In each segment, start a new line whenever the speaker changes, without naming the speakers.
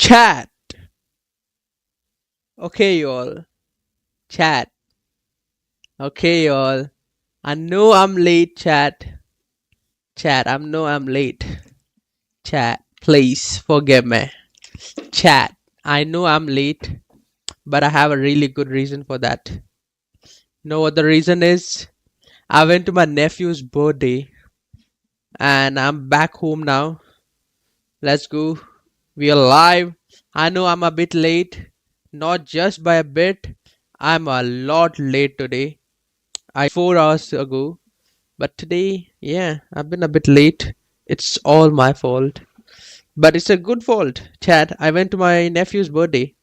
Chat. Okay, y'all. Chat. Okay, y'all. I know I'm late, chat. Chat, I know I'm late. Chat, please forgive me. Chat, I know I'm late, but I have a really good reason for that. You know what the reason is? I went to my nephew's birthday and I'm back home now. Let's go. We are live. I know I'm a bit late. Not just by a bit. I'm a lot late today. I 4 hours ago. But today, yeah, I've been a bit late. It's all my fault. But it's a good fault. Chad, I went to my nephew's birthday.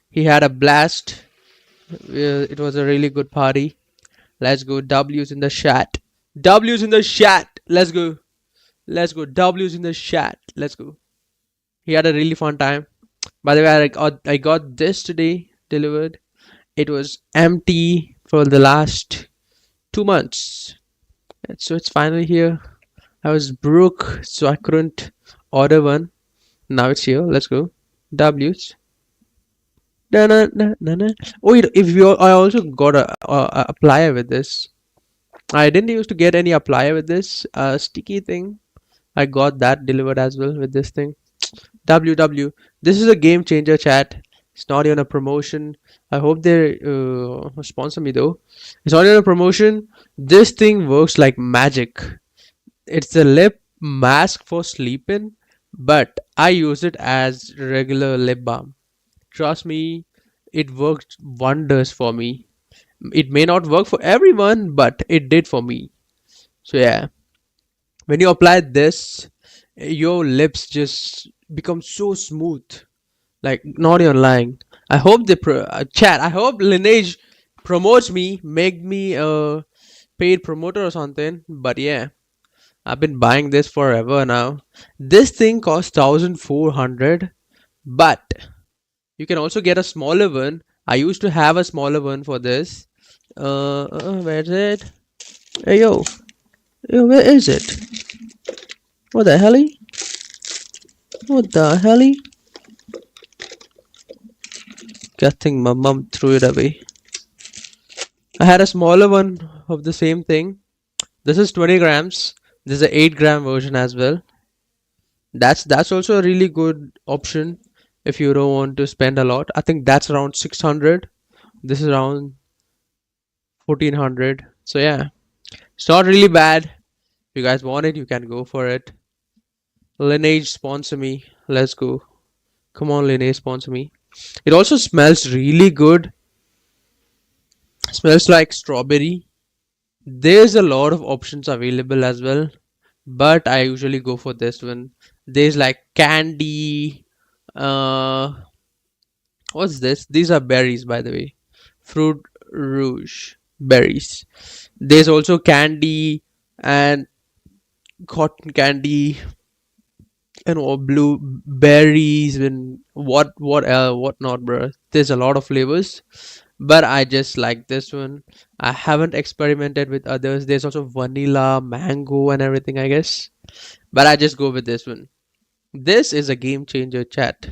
He had a blast. It was a really good party. Let's go. W's in the chat. W's in the chat. Let's go. Let's go. W's in the chat. Let's go. He had a really fun time. By the way, I got this today delivered. It was empty for the last 2 months. So it's finally here. I was broke, so I couldn't order one. Now it's here. Let's go. W's. Na, na, na, na, na. Oh, if you, I also got a applier with this. I didn't used to get any applier with this sticky thing. I got that delivered as well with this thing. WW. This is a game changer, chat. It's not even a promotion. I hope they sponsor me though. It's not even a promotion. This thing works like magic. It's a lip mask for sleeping, but I use it as regular lip balm. Trust me, it worked wonders for me. It may not work for everyone, but it did for me. So yeah, when you apply this, your lips just become so smooth. Like not even lying. I hope they chat. I hope Lineage promotes me, make me a paid promoter or something. But yeah, I've been buying this forever now. This thing costs 1400, but you can also get a smaller one. I used to have a smaller one for this. Where's it? Hey yo, where is it? What the hell? What the hell? I think my mom threw it away. I had a smaller one of the same thing. This is 20 grams. There's an 8 gram version as well. That's also a really good option if you don't want to spend a lot. I think that's around 600. This is around 1400. So yeah, it's not really bad. If you guys want it, you can go for it. Lineage sponsor me. Let's go. Come on, Lineage sponsor me. It also smells really good. Smells like strawberry. There's a lot of options available as well, but I usually go for this one. There's like candy. What's this? These are berries, by the way. Fruit rouge berries. There's also candy and cotton candy and blueberries and what not, bro. There's a lot of flavors, but I just like this one. I haven't experimented with others. There's also vanilla, mango, and everything, I guess, but I just go with this one. This is a game changer, chat.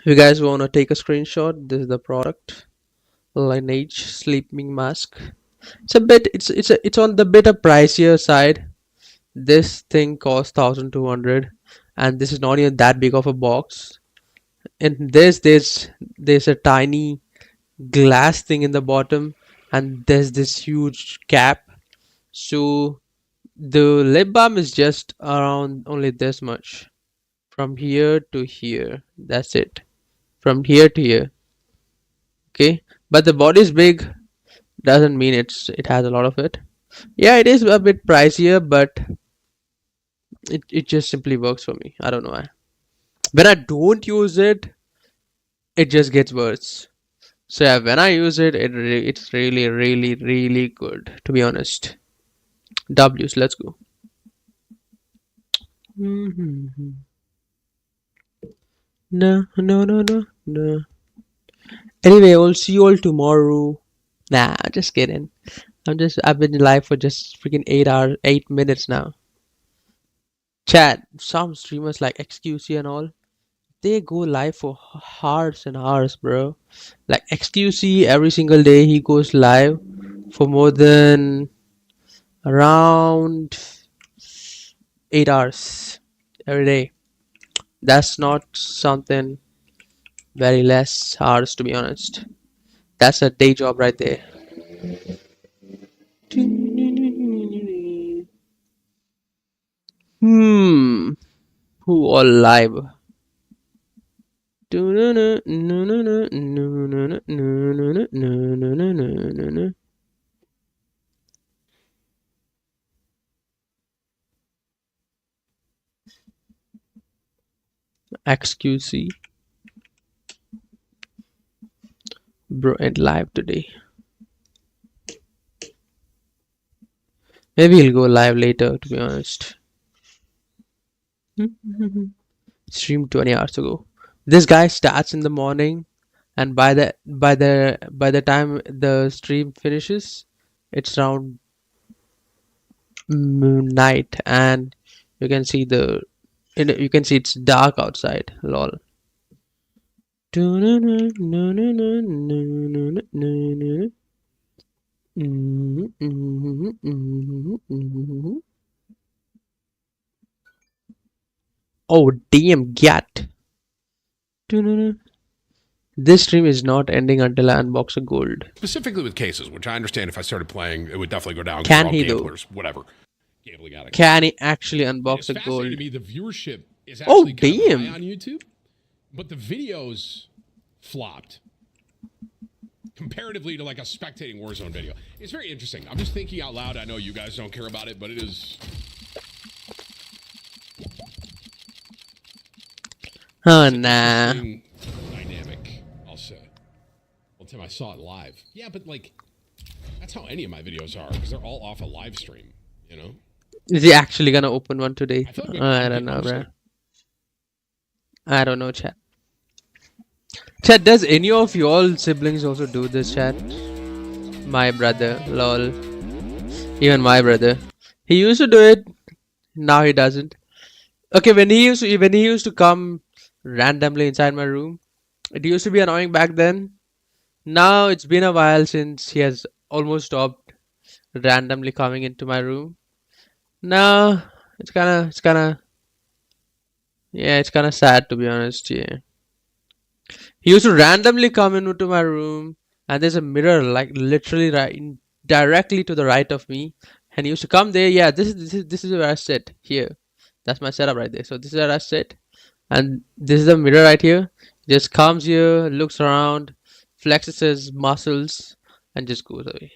If you guys want to take a screenshot, this is the product. Lineage sleeping mask. It's on the bit of pricier side. This thing costs 1200, and this is not even that big of a box. And there's a tiny glass thing in the bottom, and there's this huge cap. So the lip balm is just around only this much, from here to here. That's it. From here to here. Okay, but the body is big. Doesn't mean it has a lot of it. Yeah, it is a bit pricier, but it just simply works for me. I don't know why. When I don't use it, it just gets worse. So yeah, when I use it, it's really, really, really good. To be honest. W's, let's go. No, no, no, no, no. Anyway, I'll see you all tomorrow. Nah, just kidding. I've been live for just freaking 8 hours, 8 minutes now. Chat, some streamers like XQC and all, they go live for hours and hours, bro. Like XQC, every single day he goes live for more than around 8 hours every day. That's not something very less hours, to be honest. That's a day job right there. Hmm. Who all live? XQC. Bro, ain't live today. Maybe he'll go live later, to be honest. Streamed 20 hours ago. This guy starts in the morning, and by the time the stream finishes, it's around night, and you can see you can see it's dark outside. Lol. Oh damn, gat. This stream is not ending until I unbox a gold.
Specifically with cases, which I understand if I started playing, it would definitely go down.
Can
all
he though?
gamblers, whatever. Gambling addicts.
Can he actually unbox a
It's
gold?
fascinating to me. The viewership is actually kind of
damn.
high on YouTube, but the videos flopped comparatively to like a spectating Warzone video. It's very interesting. I'm just thinking out loud. I know you guys don't care about it, but it is.
Oh nah.
Dynamic, I'll say. Well, Tim, I saw it live. Yeah, but like, that's how any of my videos are because they're all off a live stream. You know.
Is he actually gonna open one today?
I
don't know, bro. I don't know, chat. Chat, does any of y'all siblings also do this, chat? My brother, lol. Even my brother. He used to do it. Now he doesn't. Okay, when he used to come randomly inside my room, it used to be annoying back then. Now it's been a while since he has almost stopped randomly coming into my room. No, it's kind of sad, to be honest. Yeah, he used to randomly come into my room, and there's a mirror like literally directly to the right of me, and he used to come there. Yeah, this is where I sit here. That's my setup right there. So this is where I sit, and this is the mirror right here. Just comes here, looks around, flexes his muscles, and just goes away.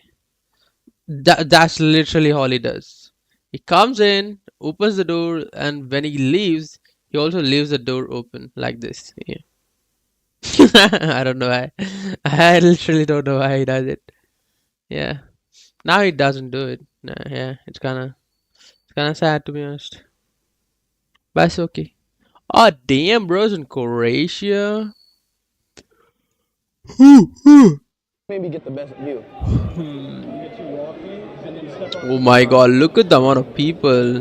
That's literally all he does. He comes in, opens the door, and when he leaves, he also leaves the door open like this. Yeah. I don't know why. I literally don't know why he does it. Yeah. Now he doesn't do it. Nah, yeah, it's kinda sad, to be honest. But it's okay. Oh damn, bro's in Croatia.
Maybe get the best view.
Oh my god, look at the amount of people.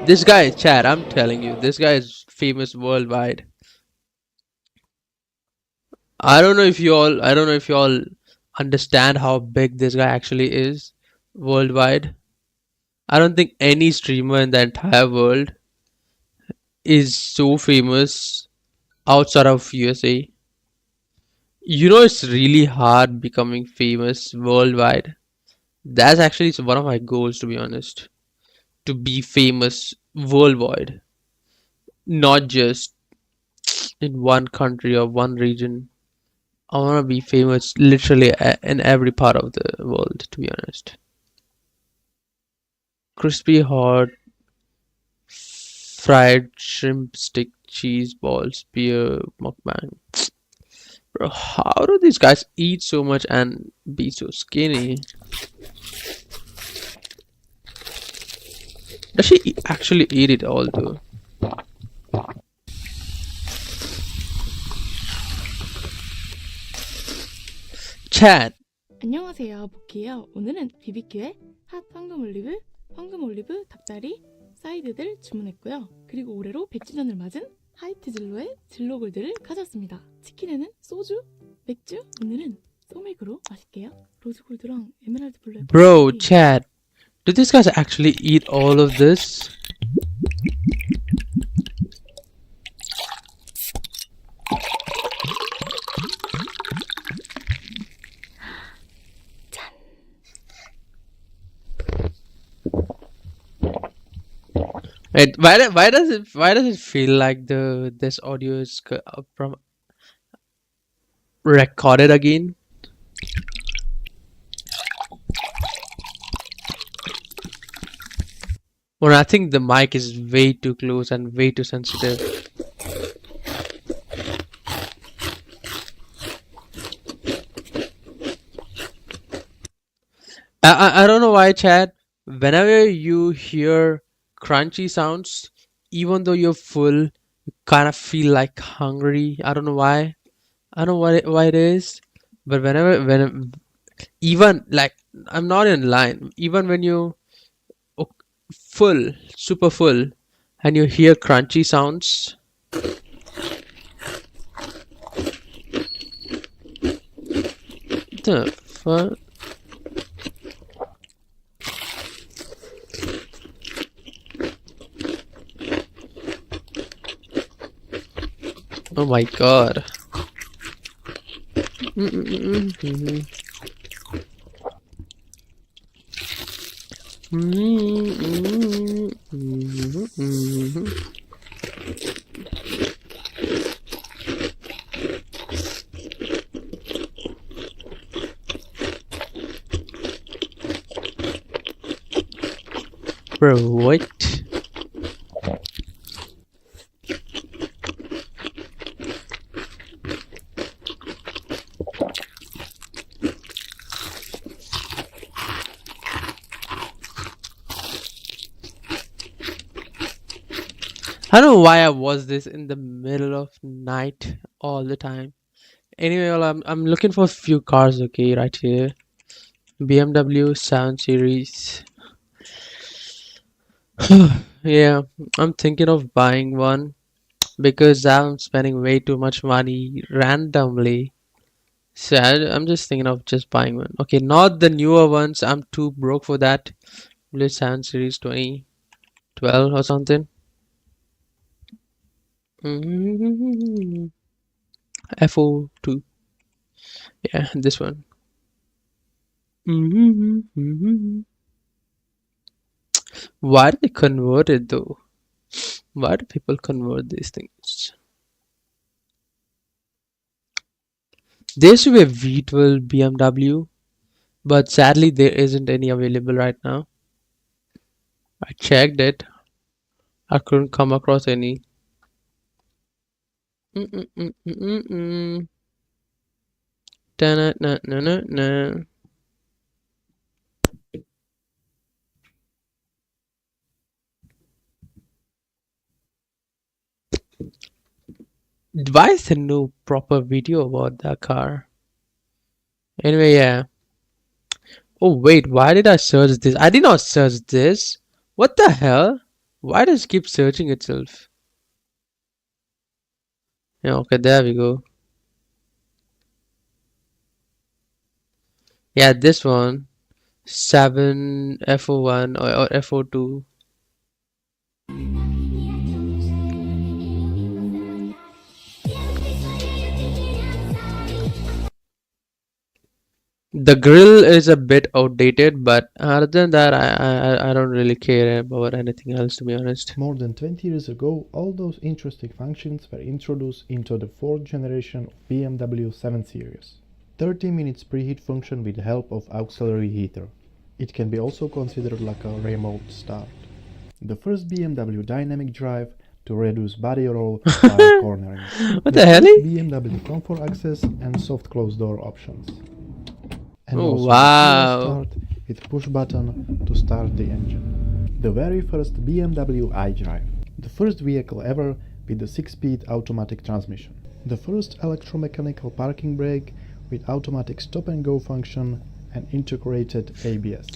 This guy, chat, I'm telling you, this guy is famous worldwide. I don't know if you all understand how big this guy actually is worldwide. I don't think any streamer in the entire world is so famous outside of USA. You know, it's really hard becoming famous worldwide. That's actually one of my goals, to be honest, to be famous worldwide, not just in one country or one region. I want to be famous literally in every part of the world, to be honest. Crispy hot fried shrimp stick cheese balls beer mukbang. Bro, how do these guys eat so much and be so skinny? Does she actually eat it all though? Chat.
안녕하세요, 복희예요. 오늘은 BBQ에 핫 황금 올리브 닭다리, 사이드들 주문했고요. 그리고 올해로 100주년을 맞은 하이트 진로의 진로골드를 가져왔습니다. 치킨에는 소주, 맥주, 오늘은 소맥으로 마실게요. 로즈골드랑 에메랄드 블루.
Bro, chat. Do these guys actually eat all of this? Wait, why does it feel like this audio is from recorded again? Well, I think the mic is way too close and way too sensitive. I don't know why, chat. Whenever you hear crunchy sounds, even though you're full, you kind of feel like hungry. I don't know why. I don't know why it is, but even like I'm not in line. Even when you full, super full, and you hear crunchy sounds. The fuck? Oh my god. Bro, what? I don't know why I was this in the middle of night all the time. Anyway, well, I'm looking for a few cars. Okay, right here, BMW 7 Series. Yeah, I'm thinking of buying one because I'm spending way too much money randomly. So I'm just thinking of just buying one. Okay, not the newer ones. I'm too broke for that. Blue 7 Series 2012 or something. FO2. Yeah, this one. Why do they convert it though? Why do people convert these things? There should be a V12 BMW, but sadly there isn't any available right now. I checked it. I couldn't come across any. Da-na-na-na-na-na. Why is there no proper video about that car? Anyway, yeah. Oh wait, why did I search this? I did not search this. What the hell? Why does it keep searching itself? Yeah, okay, there we go. Yeah, this one. 7 FO1 or FO2. The grill is a bit outdated, but other than that, I don't really care about anything else, to be honest.
More than 20 years ago, all those interesting functions were introduced into the fourth generation of BMW 7 Series. 30 minutes preheat function with the help of auxiliary heater. It can be also considered like a remote start. The first BMW dynamic drive to reduce body roll while cornering.
What the hell?
BMW comfort access and soft close door options. And
Oh,
also
wow.
start with push button to start the engine. The very first BMW iDrive. The first vehicle ever with the 6-speed automatic transmission. The first electromechanical parking brake with automatic stop and go function and integrated ABS.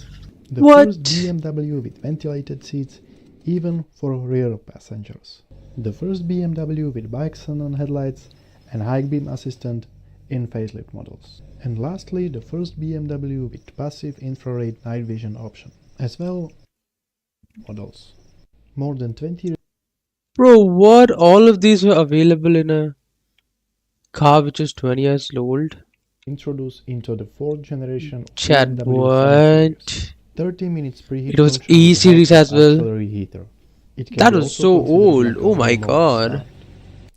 The
What?
first BMW with ventilated seats even for rear passengers. The first BMW with bike xenon headlights and high beam assistant in facelift models. And lastly, the first BMW with passive infrared night vision option, as well models. More than 20
Bro, what? All of these were available in a car which is 20 years old?
introduced into the fourth generation
Chat,
BMW 7 Series.
what?
30 minutes preheat
It was
function with
E
the
series
help
as
of
well.
auxiliary heater. It can
That
be
was
also
so
considered
old.
like a
Oh my
high-mode
god.
style.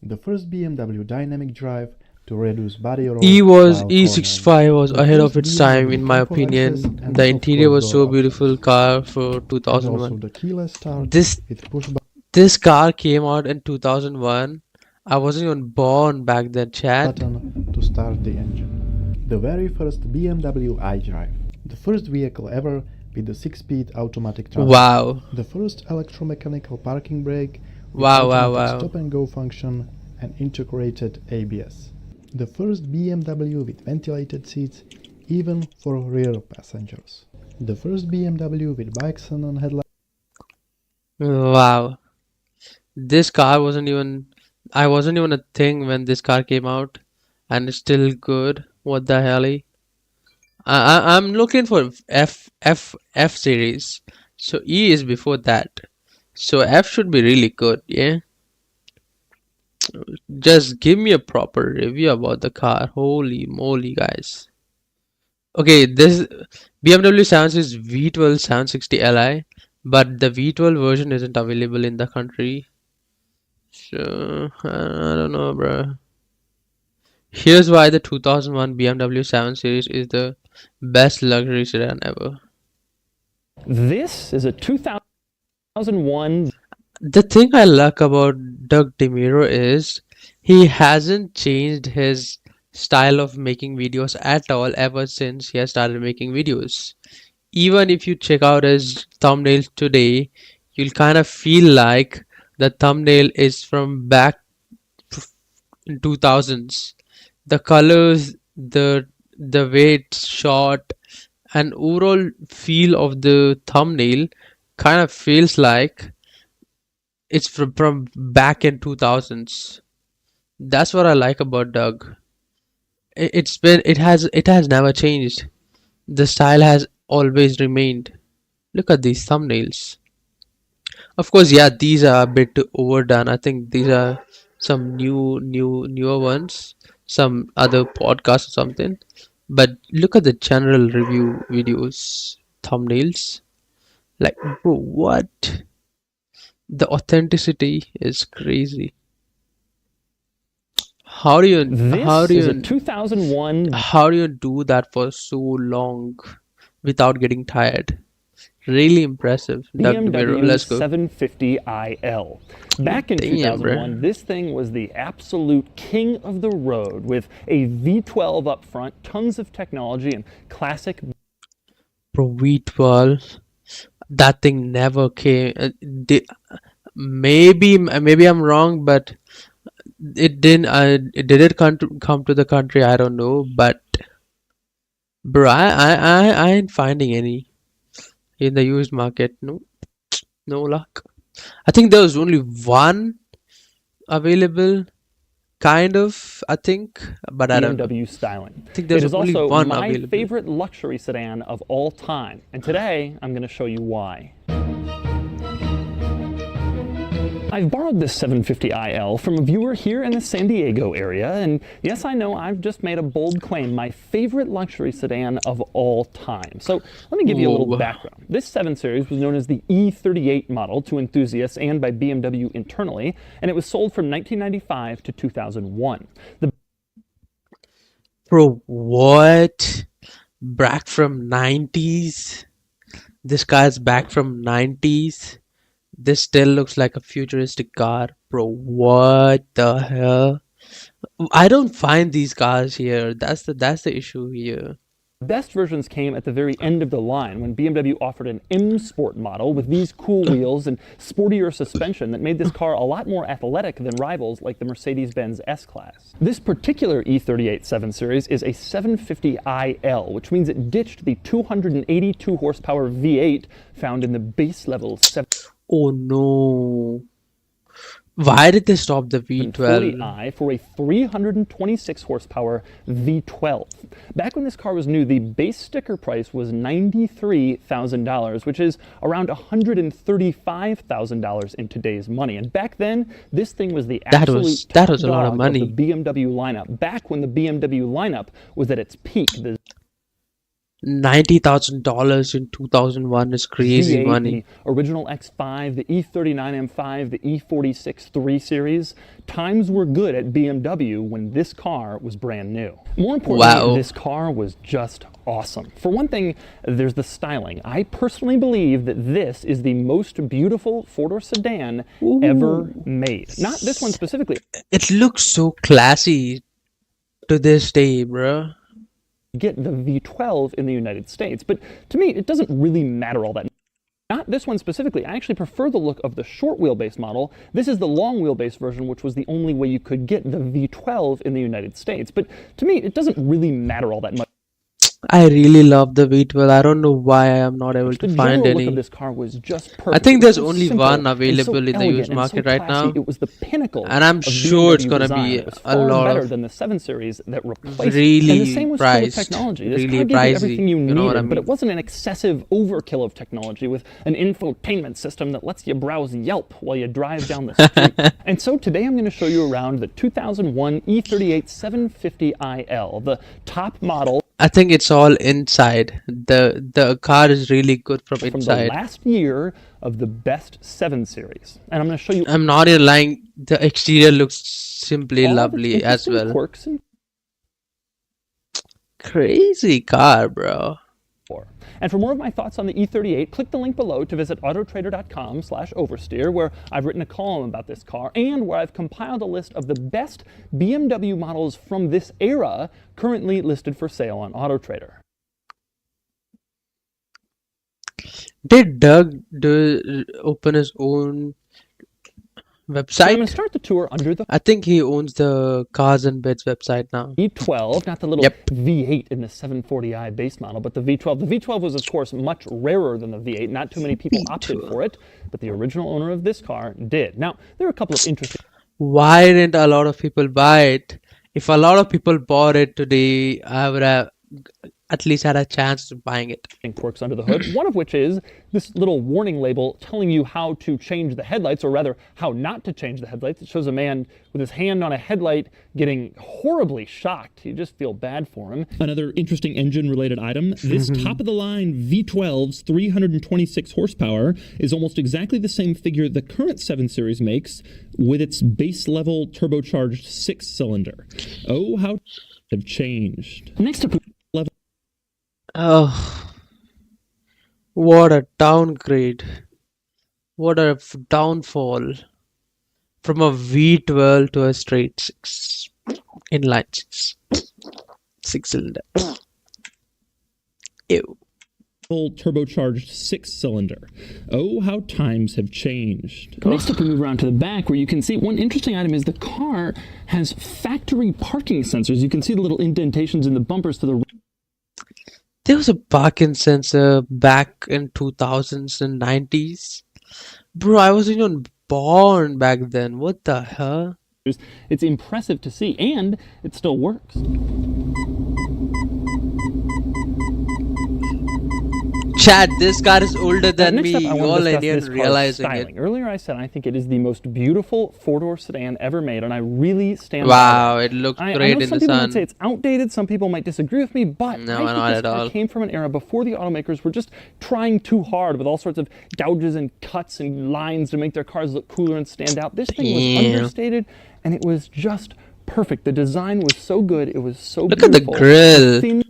The first BMW dynamic drive to reduce body roll
E was
while
E65
cornering.
was
The
ahead of
first
its time
BMW
in my
comfort access
opinion.
and
The
soft
interior
close
was so
door
beautiful
options.
car for
And also
2001.
the keyless start
This
with push
this car came out in 2001. I wasn't even born back then, chat.
button to start the engine. The very first BMW iDrive. The first vehicle ever with the 6-speed automatic transmission.
Wow.
The first electromechanical parking brake with
Wow, wow,
automatic
wow.
stop and go function and integrated ABS. The first BMW with ventilated seats even for rear passengers. The first BMW with bike xenon headlights.
Wow. This car wasn't even I wasn't even a thing when this car came out and it's still good. What the hell? I'm looking for F series. So E is before that. So F should be really good, yeah? Just give me a proper review about the car. Holy moly, guys. Okay, this BMW 7 Series V12 760 Li, but the V12 version isn't available in the country. So, I don't know, bro. Here's why the 2001 BMW 7 Series is the best luxury sedan ever.
This is a 2001.
The thing I like about Doug DeMuro is he hasn't changed his style of making videos at all ever since he has started making videos. Even if you check out his thumbnails today, you'll kind of feel like the thumbnail is from back in 2000s. The colors, the way it's shot, and overall feel of the thumbnail kind of feels like it's from back in 2000s. That's what I like about Doug. It has never changed. The style has always remained. Look at these thumbnails. Of course, yeah, these are a bit overdone. I think these are some newer ones, some other podcast or something. But look at the general review videos, thumbnails. Like, bro, what? The authenticity is crazy. How do you
This is a 2001
how do you do that for so long without getting tired? Really impressive, Doug DeMuro.
BMW
Let's go.
750iL. Back in
Damn,
2001, this thing was the absolute king of the road with a V12 up front, tons of technology, and classic.
Bro, V12. That thing never came. Maybe I'm wrong, but it didn't. Did it come to the country? I don't know, but bro, I ain't finding any in the used market. No, no luck. I think there was only one available, kind of. I think, but I don't know.
BMW styling.
I think there's
It is
only
also
one
my
available.
favorite luxury sedan of all time, and today I'm going to show you why. I've borrowed this 750iL from a viewer here in the San Diego area, and yes, I know I've just made a bold claim, my favorite luxury sedan of all time. So let me give you a little
Whoa.
background. This 7 Series was known as the E38 model to enthusiasts and by BMW internally, and it was sold from 1995 to 2001. The
Bro, what? Back from 90s? This guy's back from 90s? This still looks like a futuristic car. Bro, what the hell? I don't find these cars here. That's the issue here.
best versions came at the very end of the line when BMW offered an M Sport model with these cool wheels and sportier suspension that made this car a lot more athletic than rivals like the Mercedes-Benz S-Class. This particular E38 7 Series is a 750iL, which means it ditched the 282 horsepower V8 found in the base level 7.
Oh no. Why did they stop the V12?
40i for a 326 horsepower V12. Back when this car was new, the base sticker price was $93,000, which is around $135,000 in today's money. And back then, this thing was the absolute
that was a lot of
top
money.
dog the BMW lineup. Back when the BMW lineup was at its peak, the
$90,000 in 2001 is crazy
V8,
money.
the original X5, the E39 M5, the E46 3 Series. Times were good at BMW when this car was brand new. More importantly,
Wow.
this car was just awesome. For one thing, there's the styling. I personally believe that this is the most beautiful four-door sedan ever made. Not this one specifically.
It looks so classy to this day, bro.
Get the V12 in the United States, but to me it doesn't really matter all that. Not this one specifically. I actually prefer the look of the short wheelbase model. This is the long wheelbase version, which was the only way you could get the V12 in the United States, but to me it doesn't really matter all that much.
I really love the V12. I don't know why I am not able to
The
find
general look
any.
of this car was just perfect.
I think
It
there's
was so
only
simple
one
and so
available in the
elegant
used
and so
market right
classy.
now.
It was the pinnacle
And I'm
of
sure it's
BMW
gonna
design.
be
It was
a
far
lot
better
of
than the 7 Series that replaced it.
really
And the same was true with
priced,
technology. This
really
car gave you
pricey,
everything you
you
needed,
know what I
but it
mean?
wasn't an excessive overkill of technology with an infotainment system that lets you browse Yelp while you drive down the street. And so today I'm going to show you around the 2001 E38 750iL, the top model
I think it's all inside. The car is really good from
from the
inside.
last year of the best 7 Series. And I'm going to show you
I'm not even lying. The exterior looks simply
all of its
lovely as
interesting
well.
quirks and
Crazy car, bro.
more. And for more of my thoughts on the E38, click the link below to visit autotrader.com/oversteer, where I've written a column about this car and where I've compiled a list of the best BMW models from this era currently listed for sale on AutoTrader.
Did Doug open his own
So I'm going to
website?
start the tour under the
I think he owns the Cars and Beds website now.
V12, not the little
Yep.
V8 in the 740i base model, but the V12. The V12 was, of course, much rarer than the V8. Not too many people opted for it, but the original owner of this car did. Now, there are a couple of interesting
Why didn't a lot of people buy it? If a lot of people bought it today, I would have at least had a chance of buying it.
quirks under the hood, one of which is this little warning label telling you how to change the headlights, or rather, how not to change the headlights. It shows a man with his hand on a headlight getting horribly shocked. You just feel bad for him. Another interesting engine-related item, this top-of-the-line V12's 326 horsepower is almost exactly the same figure the current 7 Series makes with its base-level turbocharged 6-cylinder. Oh, how have changed. Next up,
Oh, what a downgrade. What a downfall. From a V12 to a straight 6. Inline 6. 6-cylinder. Ew.
full turbocharged 6-cylinder. Oh, how times have changed. Next up, we move around to the back, where you can see one interesting item is the car has factory parking sensors. You can see the little indentations in the bumpers to the
There was a parking sensor back in 2000s and 90s. Bro, I wasn't even born back then. What the hell?
It's impressive to see, and it still works.
Chad, this car is older than
Next
me.
up, I want
All
to
I
discuss
didn't
this car's
realizing
styling.
it.
Earlier I said I think it is the most beautiful four-door sedan ever made, and I really stand by
Wow,
that.
it looked
I
great
know
in
some
the
people
sun.
might say it's outdated, some people might disagree with me, but
No,
I think
not
this
at
car
all.
came from an era before the automakers were just trying too hard with all sorts of gouges and cuts and lines to make their cars look cooler and stand out. This thing was
Damn.
understated, and it was just perfect. The design was so good, it was so
Look at the
beautiful.
grill.
Thin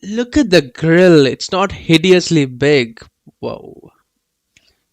Look at the grill. It's not hideously big. Whoa.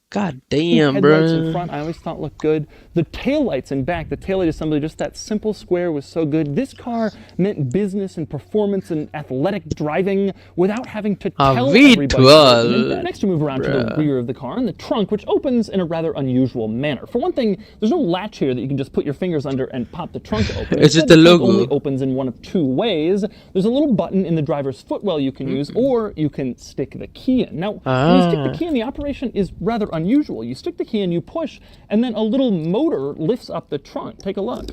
God damn,
headlights in
bro.
front I always thought looked good. The taillights in back, the taillight assembly, just that simple square was so good. This car meant business and performance and athletic driving without having to tell everybody.
V12,
And then next to move around to the rear of the car and the trunk, which opens in a rather unusual manner. For one thing, there's no latch here that you can just put your fingers under and pop the trunk open.
Is it
Instead,
the
trunk
logo?
only opens in one of two ways. There's a little button in the driver's footwell you can use, or you can stick the key in. Now, when you stick the key in, the operation is rather unusual. unusual. You stick the key in, you push, and then a little motor lifts up the trunk. Take a look.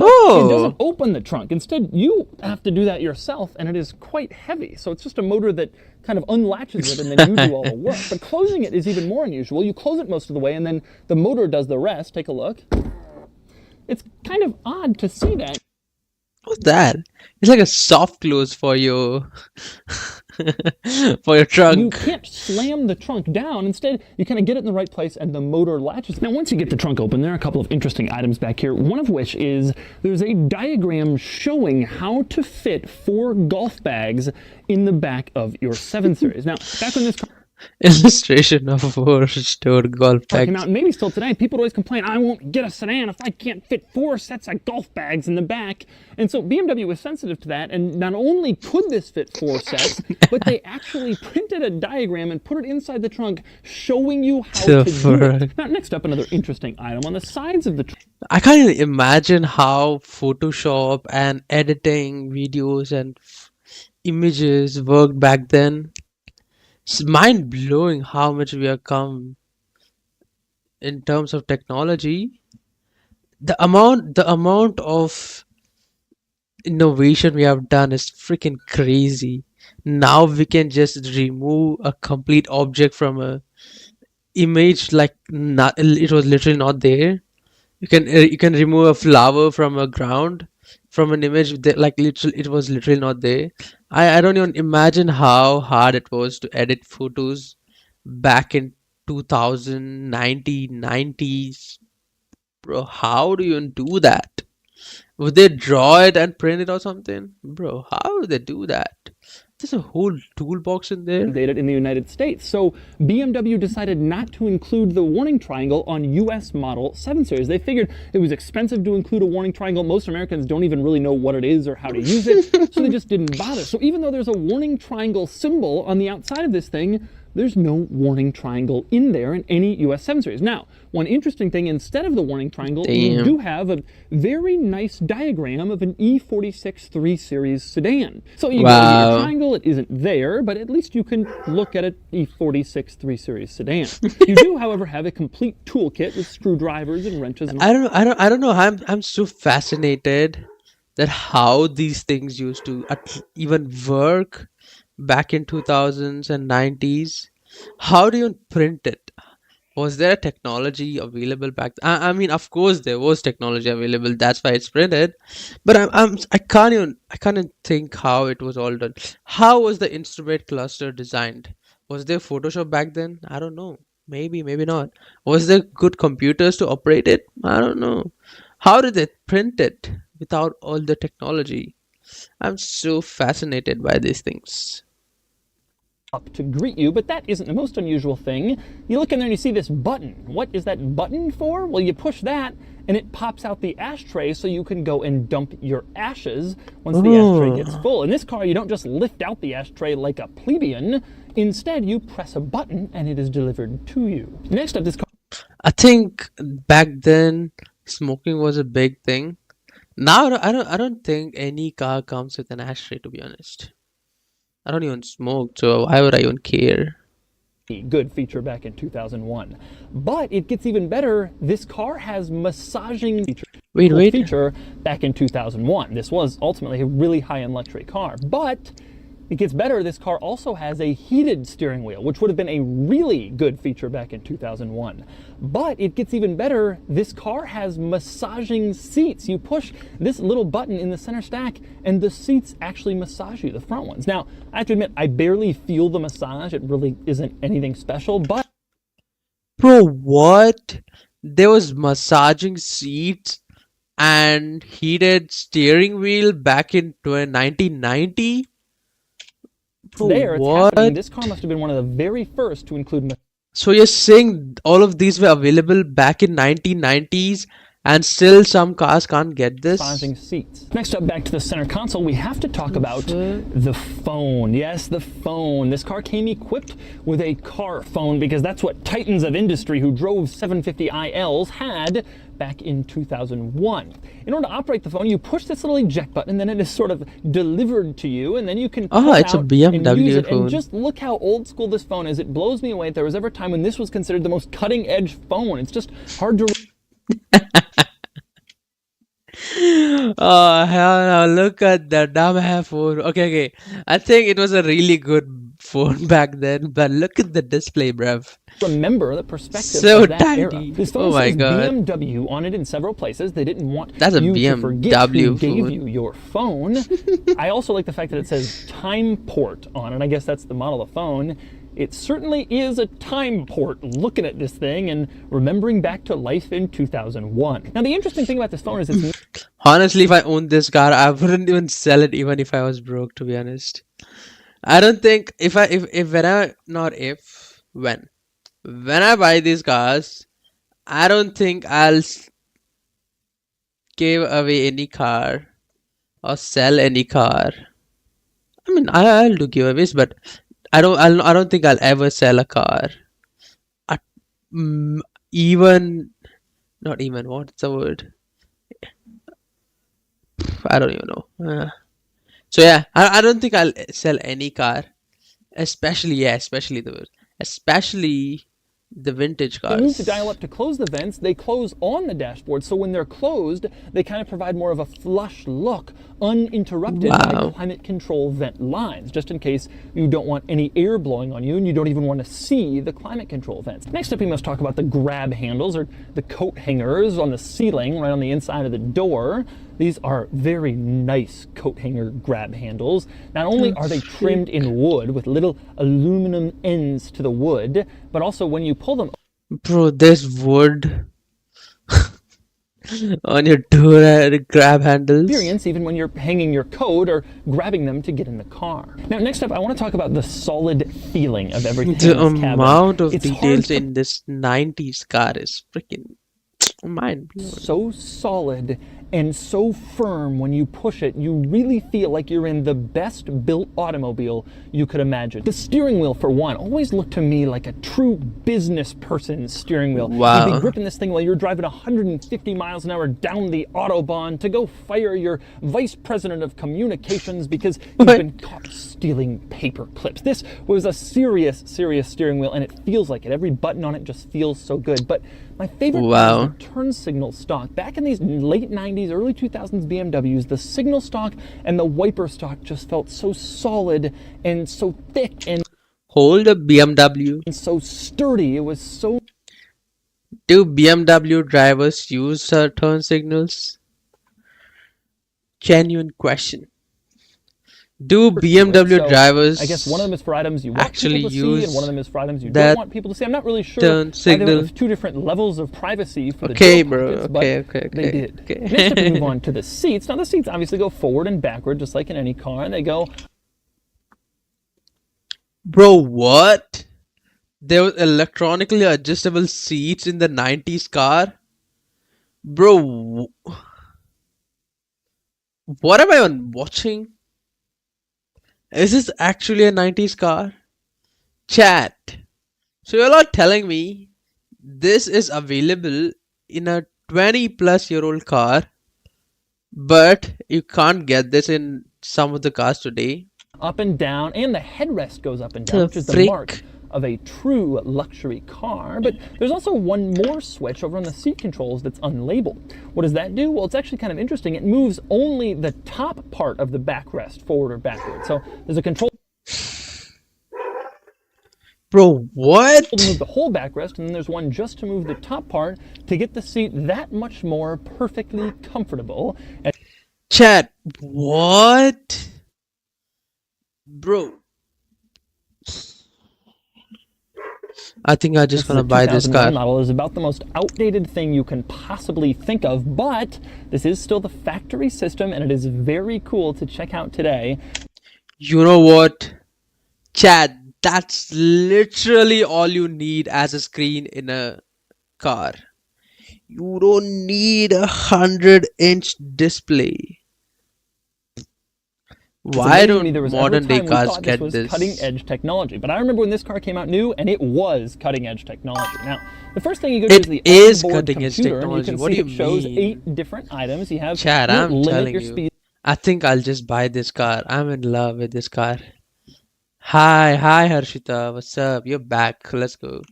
It doesn't open the trunk. Instead, you have to do that yourself, and it is quite heavy. So it's just a motor that kind of unlatches it, and then you do all the work. But closing it is even more unusual. You close it most of the way, and then the motor does the rest. Take a look. It's kind of odd to see that.
What's that? It's like a soft close for your for your
You
trunk.
can't slam the trunk down. Instead, you kind of get it in the right place and the motor latches. Now, once you get the trunk open, there are a couple of interesting items back here, one of which is there's a diagram showing how to fit 4 golf bags in the back of your 7 Series. Now, back when this car
Illustration of 4 stored golf
came
bags.
out, and maybe still today, people would always complain, I won't get a sedan if I can't fit 4 sets of golf bags in the back. And so BMW was sensitive to that, and not only could this fit 4 sets, but they actually printed a diagram and put it inside the trunk showing you how to do it. Now, next up, another interesting item. On the sides of the trunk,
I can't even imagine how Photoshop and editing videos and images worked back then. It's mind blowing how much we have come in terms of technology. The amount of innovation we have done is freaking crazy. Now we can just remove a complete object from a image like it was literally not there. You can remove a flower from a ground from an image that like literally it was literally not there. I don't even imagine how hard it was to edit photos back in 1990s. Bro, how do you even do that? Would they draw it and print it or something? Bro, how do they do that? There's a whole toolbox in there.
dated in the United States. So BMW decided not to include the warning triangle on US model 7 Series. They figured it was expensive to include a warning triangle. Most Americans don't even really know what it is or how to use it, so they just didn't bother. So even though there's a warning triangle symbol on the outside of this thing, there's no warning triangle in there in any US 7 Series. Now, one interesting thing, instead of the warning triangle, you do have a very nice diagram of an E46 3 Series sedan. So you go to your triangle, it isn't there, but at least you can look at an E46 3 Series sedan. You do, however, have a complete toolkit with screwdrivers and wrenches. And
I don't know. I'm so fascinated that how these things used to even work back in 2000s and 90s. How do you print it? Was there a technology available back I mean, of course there was technology available, that's why it's printed, but I can't even think how it was all done. How was the instrument cluster designed? Was there Photoshop back then? I don't know. Maybe not. Was there good computers to operate it? I don't know. How did they print it without all the technology? I'm so fascinated by these things.
Up to greet you, but that isn't the most unusual thing. You look in there and you see this button. What is that button for? Well, you push that and it pops out the ashtray so you can go and dump your ashes once the ashtray gets full. In this car, you don't just lift out the ashtray like a plebeian. Instead, you press a button and it is delivered to you. Next up, this car.
I think back then smoking was a big thing. Now I don't think any car comes with an ashtray, to be honest. I don't even smoke, so why would I even care?
Good feature back in 2001. But it gets even better. This car has massaging feature back in 2001. This was ultimately a really high-end luxury car. But it gets better. This car also has a heated steering wheel, which would have been a really good feature back in 2001. But it gets even better. This car has massaging seats. You push this little button in the center stack and the seats actually massage you, the front ones. Now, I have to admit, I barely feel the massage. It really isn't anything special, but...
Bro, what? There was massaging seats and heated steering wheel back in 1990? Bro,
there, it's
what?
happening. This car must have been one of the very first to include...
So you're saying all of these were available back in 1990s And still some cars can't get this.
massaging seats. Next up, back to the center console, we have to talk about the phone. Yes, the phone. This car came equipped with a car phone because that's what titans of industry who drove 750 ILs had back in 2001. In order to operate the phone, you push this little eject button, and then it is sort of delivered to you, and then you can pull
it's a
out
BMW
and use it.
phone.
And just look how old school this phone is. It blows me away. If there was ever a time when this was considered the most cutting edge phone. It's just hard to
Oh hell no, look at the dumb hair phone. Okay. I think it was a really good phone back then, but look at the display, bruv.
remember the perspective
So
of that era.
tiny.
This phone
Oh my
says
god.
BMW on it in several places. They didn't want
That's a
you to forget
BMW
who gave
phone.
you your phone. I also like the fact that it says time port on it. I guess that's the model of phone. It certainly is a time port looking at this thing and remembering back to life in 2001. Now the interesting thing about this phone is it's
Honestly, if I owned this car, I wouldn't even sell it even if I was broke, to be honest. I don't think when I buy these cars, I don't think I'll give away any car or sell any car. I mean, I'll do giveaways, but I don't think I'll ever sell a car. I, even not even what's the word? I don't even know. So yeah, I don't think I'll sell any car, especially the vintage
They move
cars.
the dial up to close the vents. They close on the dashboard, so when they're closed, they kind of provide more of a flush look, uninterrupted by
Wow.
climate control vent lines, just in case you don't want any air blowing on you and you don't even want to see the climate control vents. Next up, we must talk about the grab handles, or the coat hangers on the ceiling, right on the inside of the door. These are very nice coat hanger grab handles. Not only are they trimmed in wood with little aluminum ends to the wood, but also when you pull them
Bro, there's wood on your door grab handles.
experience even when you're hanging your coat or grabbing them to get in the car. Now, next up, I want to talk about the solid feeling of everything
The
in this cabin.
amount of
It's hard
details
to
in this 90s car is freaking mind blowing.
so solid and so firm when you push it, you really feel like you're in the best built automobile you could imagine. The steering wheel, for one, always looked to me like a true business person's steering wheel. You'd
Wow.
be gripping this thing while you're driving 150 miles an hour down the Autobahn to go fire your vice president of communications because you've
What?
been caught stealing paper clips. This was a serious steering wheel, and it feels like it. Every button on it just feels so good. But my favorite part
Wow.
is the turn signal stock. Back in these late 90s, early 2000s BMWs, the signal stock and the wiper stock just felt so solid and so thick and
Hold a BMW.
so sturdy. It was so
Do BMW drivers use turn signals? Genuine question. Do BMW
So,
drivers
I guess one of them is for items you want
actually
people to see, and
use
one of them is for items you
that
don't want people to see. I'm not really sure
turn
why there
signal?
was two different levels of privacy for the
Okay,
door
bro.
pockets, but
Okay.
they did.
Okay.
Next up, we move on to the seats. Now, the seats obviously go forward and backward, just like in any car, and they go
Bro, what? There was electronically adjustable seats in the 90s car? Bro, what am I watching? Is this actually a 90s car? Chat. So you're not telling me this is available in a 20 plus year old car, but you can't get this in some of the cars today?
up and down, and the headrest goes up and down,
The
which is the
freak.
mark of a true luxury car. But there's also one more switch over on the seat controls that's unlabeled. What does that do? Well, it's actually kind of interesting. It moves only the top part of the backrest forward or backward. So there's a control
Bro, what?
to move the whole backrest, and then there's one just to move the top part to get the seat that much more perfectly comfortable. And
Chat, what? Bro, I think I'm just gonna buy this
2009
car.
model is about the most outdated thing you can possibly think of, but this is still the factory system, and it is very cool to check out today.
You know what? Chat, that's literally all you need as a screen in a car. You don't need 100-inch display.
It's
Why
amazing to me
don't
there was ever a
modern day
time we
cars
thought this
get
was
this?
cutting edge technology. But I remember when this car came out new, and it was cutting edge technology. Now, the first thing you go to
It
is the
is
onboard
cutting edge
computer, and you
technology.
can
What
see
do
it
you
shows
mean?
8 different items. You have
Chad,
you
I'm
limit
telling
your
you.
speed.
I think I'll just buy this car. I'm in love with this car. Hi Harshita. What's up? You're back. Let's go.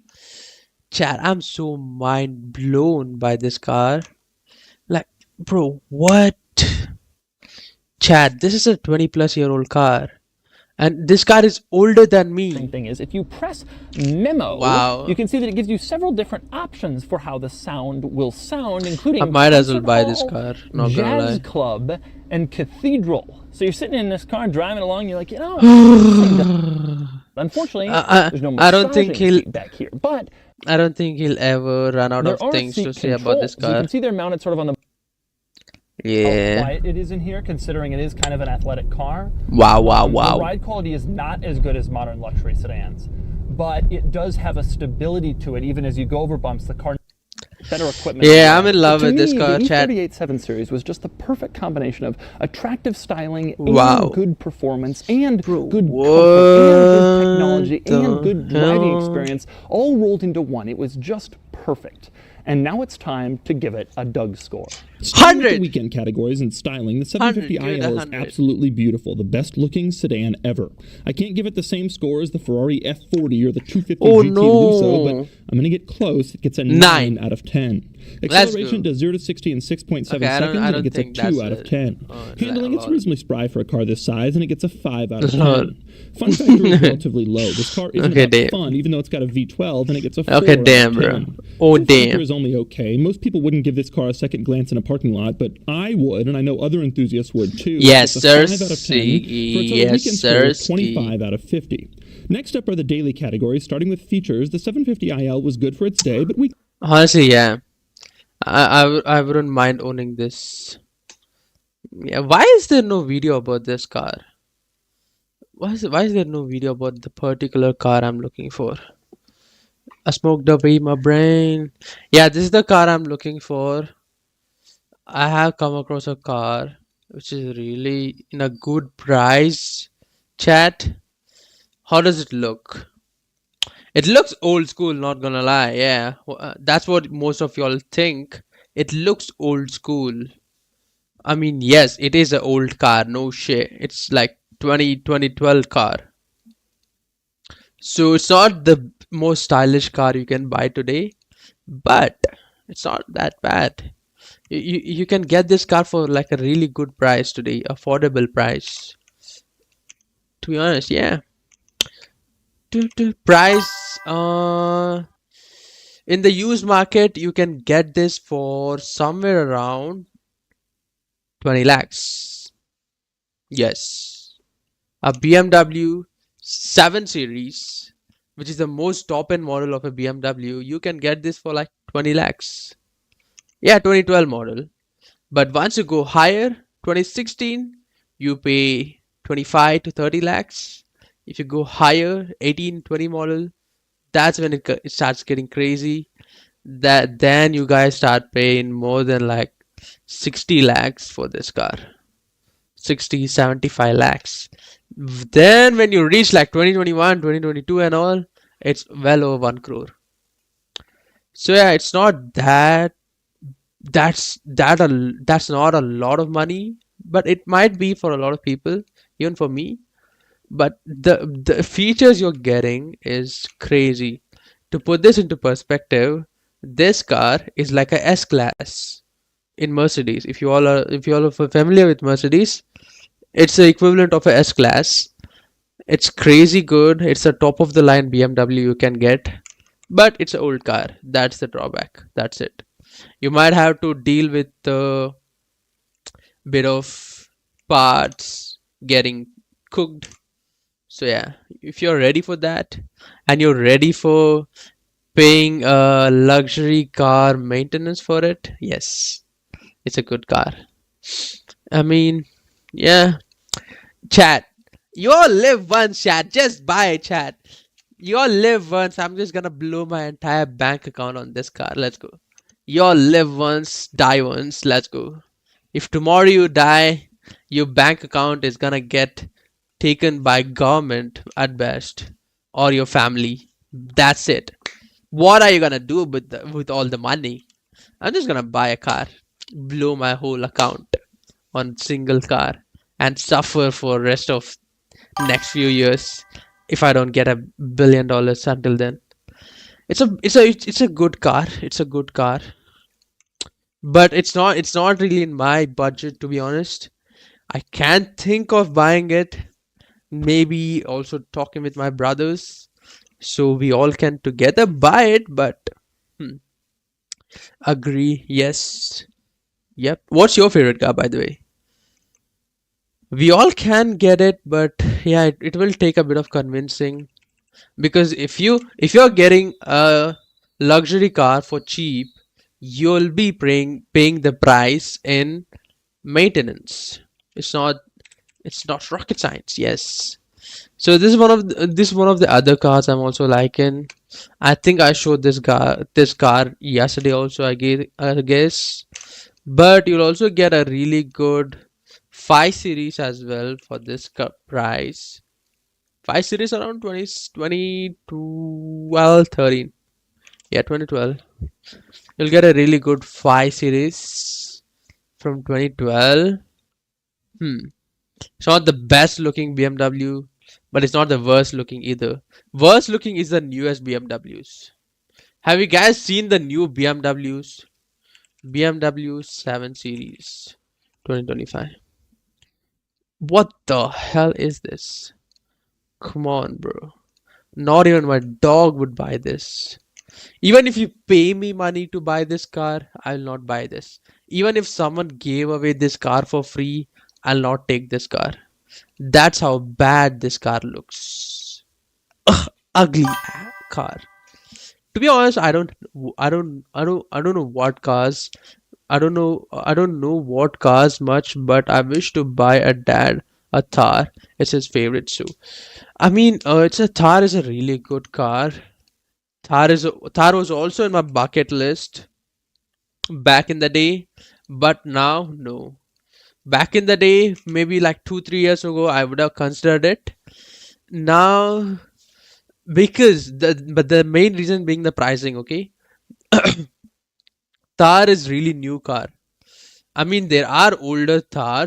Chad, I'm so mind blown by this car. Like, bro, what? Chad, this is a 20 plus year old car. And this car is older than me.
Thing is, if you press memo,
Wow.
you can see that it gives you several different options for how the sound will sound,
I
including
might as well
concert
buy this
hall,
car. Not gonna
jazz
lie.
club, and cathedral. So you're sitting in this car driving along, you're like, you know, unfortunately, there's no
I don't think
massaging
he'll.
seat back here, but
I don't think he'll ever run out
there
of
are
things to
seat
say about this
controls. You
car.
can see they're mounted sort of on the how
Yeah.
quiet it is in here, considering it is kind of an athletic car.
Wow.
The
Wow.
ride quality is not as good as modern luxury sedans, but it does have a stability to it. Even as you go over bumps, the car better equipment.
Yeah, I'm in love
To
with this
me,
car,
the
Chad.
E38 7 Series was just the perfect combination of attractive styling
Wow.
and good performance and
Bro,
good comfort and good
what
technology and good
the
driving
hell?
experience all rolled into one. It was just perfect. And now it's time to give it a Doug score.
Starting with
100.
the weekend categories and styling, the
100,
750
give it
IL is
100.
absolutely beautiful, the best looking sedan ever. I can't give it the same score as the Ferrari F40 or the 250
Oh,
GT
no.
Lusso, but I'm going to get close. It gets a 9 out of 10. Acceleration
go.
to 0 to 60 in 6.7
Okay, I
seconds,
don't
and it gets a
think
2
that's
out of
it.
10.
Oh,
Handling, it's
lol.
reasonably spry for a car this size, and it gets a 5 out of
Lol.
10. Fun factor is relatively low. This car isn't
Okay,
about
damn.
fun, even though it's got a V12, and it gets a 4
Okay,
out
damn,
of
bro.
10.
Oh,
Fuel factor
damn.
is only okay. Most people wouldn't give this car a second glance in a parking lot, but I would, and I know other enthusiasts would too.
Yes,
It's a 5 out of 10
sir.
for a total
Yes,
weekend score of
sir.
25 out of 50. Next up are the daily categories, starting with features. The 750 IL was good for its day, but we
Honestly, yeah. I wouldn't mind owning this. Yeah, why is there no video about this car? Why is there no video about the particular car I'm looking for? I smoked up in my brain. Yeah, this is the car I'm looking for. I have come across a car which is really in a good price. Chat. How does it look? It looks old school, not gonna lie. Yeah, that's what most of y'all think. It looks old school. I mean, yes, it is an old car, no shit. It's like 2012 car. So it's not the most stylish car you can buy today, but it's not that bad. You can get this car for like a really good price today, affordable price. To be honest, yeah. Price, in the used market, you can get this for somewhere around 20 lakhs. Yes. A BMW 7 Series, which is the most top end model of a BMW, you can get this for like 20 lakhs. Yeah, 2012 model. But once you go higher, 2016, you pay 25 to 30 lakhs. If you go higher, 18, 20 model, that's when it starts getting crazy. Then you guys start paying more than like 60 lakhs for this car. 60, 75 lakhs. Then when you reach like 2021, 2022 and all, it's well over 1 crore. So yeah, it's not that's not a lot of money, but it might be for a lot of people, even for me. But the features you're getting is crazy. To put this into perspective, this car is like a S class in Mercedes. If you all are familiar with Mercedes, it's the equivalent of a S class. It's crazy good. It's a top of the line BMW you can get, but it's an old car. That's the drawback. That's it. You might have to deal with a bit of parts getting cooked. So yeah, if you're ready for that and you're ready for paying a luxury car maintenance for it, yes, it's a good car. I mean, yeah. Chat, you all live once, chat. Just buy it, chat. You all live once. I'm just gonna blow my entire bank account on this car. Let's go. You all live once, die once. Let's go. If tomorrow you die, your bank account is gonna get taken by government at best, or your family. That's it. What are you gonna do with all the money? I'm just gonna buy a car, blow my whole account on single car, and suffer for rest of next few years if I don't get $1 billion until then. It's a good car. It's a good car, but it's not really in my budget, to be honest. I can't think of buying it. Maybe also talking with my brothers so we all can together buy it, but hmm, agree, yes. Yep. What's your favorite car, by the way? We all can get it, but yeah, it will take a bit of convincing, because if you're getting a luxury car for cheap, you'll be paying the price in maintenance. It's not rocket science. Yes. So this is one of the other cars I'm also liking. I think I showed this car yesterday also, I guess. But you'll also get a really good 5 series as well for this price. 5 series around 2012, 13. Yeah, 2012. You'll get a really good 5 series from 2012. It's not the best looking BMW, but it's not the worst looking either. Worst looking is the newest BMWs. Have you guys seen the new BMWs? BMW 7 Series 2025. What the hell is this? Come on, bro. Not even my dog would buy this. Even if you pay me money to buy this car, I'll not buy this. Even if someone gave away this car for free, I'll not take this car. That's how bad this car looks. Ugh, ugly car. To be honest, I don't know what cars. I don't know what cars much, but I wish to buy a dad a Thar. It's his favorite, so I mean, Thar is a really good car. Thar was also in my bucket list back in the day, but now no. Back in the day, maybe like 2 3 years ago, I would have considered it. Now, but the main reason being the pricing. Okay, Thar is really new car. I mean, there are older Thar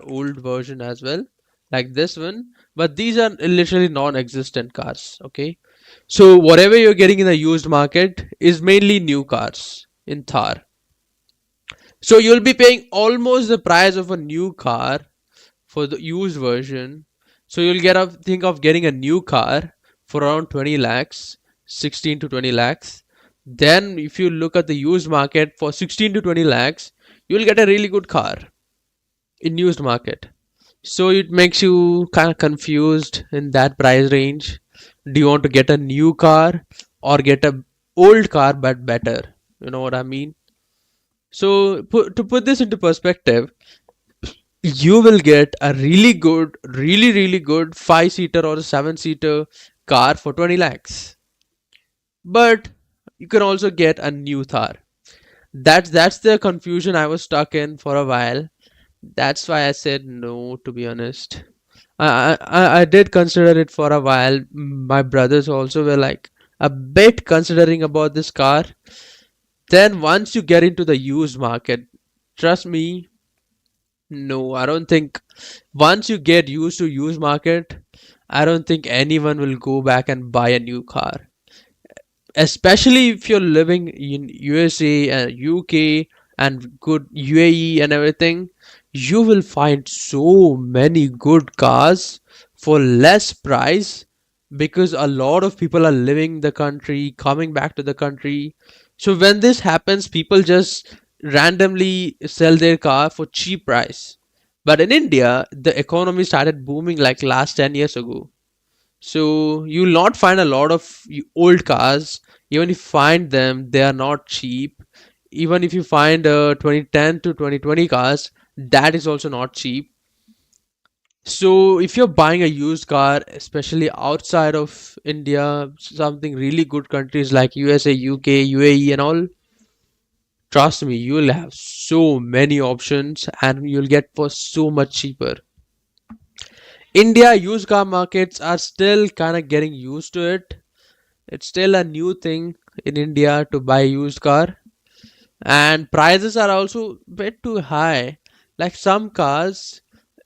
old version as well, like this one, but these are literally non-existent cars. Okay, so whatever you're getting in the used market is mainly new cars in Thar. So you'll be paying almost the price of a new car for the used version. So you'll think of getting a new car for around 20 lakhs, 16 to 20 lakhs. Then if you look at the used market for 16 to 20 lakhs, you'll get a really good car in used market. So it makes you kind of confused in that price range. Do you want to get a new car or get a old car but better? You know what I mean? So to put this into perspective, you will get a really good 5 seater or a 7 seater car for 20 lakhs. But you can also get a new Thar. That's the confusion I was stuck in for a while. That's why I said no, to be honest. I did consider it for a while. My brothers also were like a bit considering about this car. Then once you get into the used market, trust me, no, I don't think once you get used to used market, I don't think anyone will go back and buy a new car. Especially if you're living in USA and UK and good UAE and everything, you will find so many good cars for less price, because a lot of people are leaving the country, coming back to the country. So when this happens, people just randomly sell their car for cheap price. But in India, the economy started booming like last 10 years ago. So you'll not find a lot of old cars. Even if you find them, they are not cheap. Even if you find 2010 to 2020 cars, that is also not cheap. So if you're buying a used car, especially outside of India, something really good countries like USA, UK, UAE and all, Trust me, you'll have so many options and you'll get for so much cheaper. India used car markets are still kind of getting used to it. It's still a new thing in India to buy used car, and prices are also bit too high. Like some cars,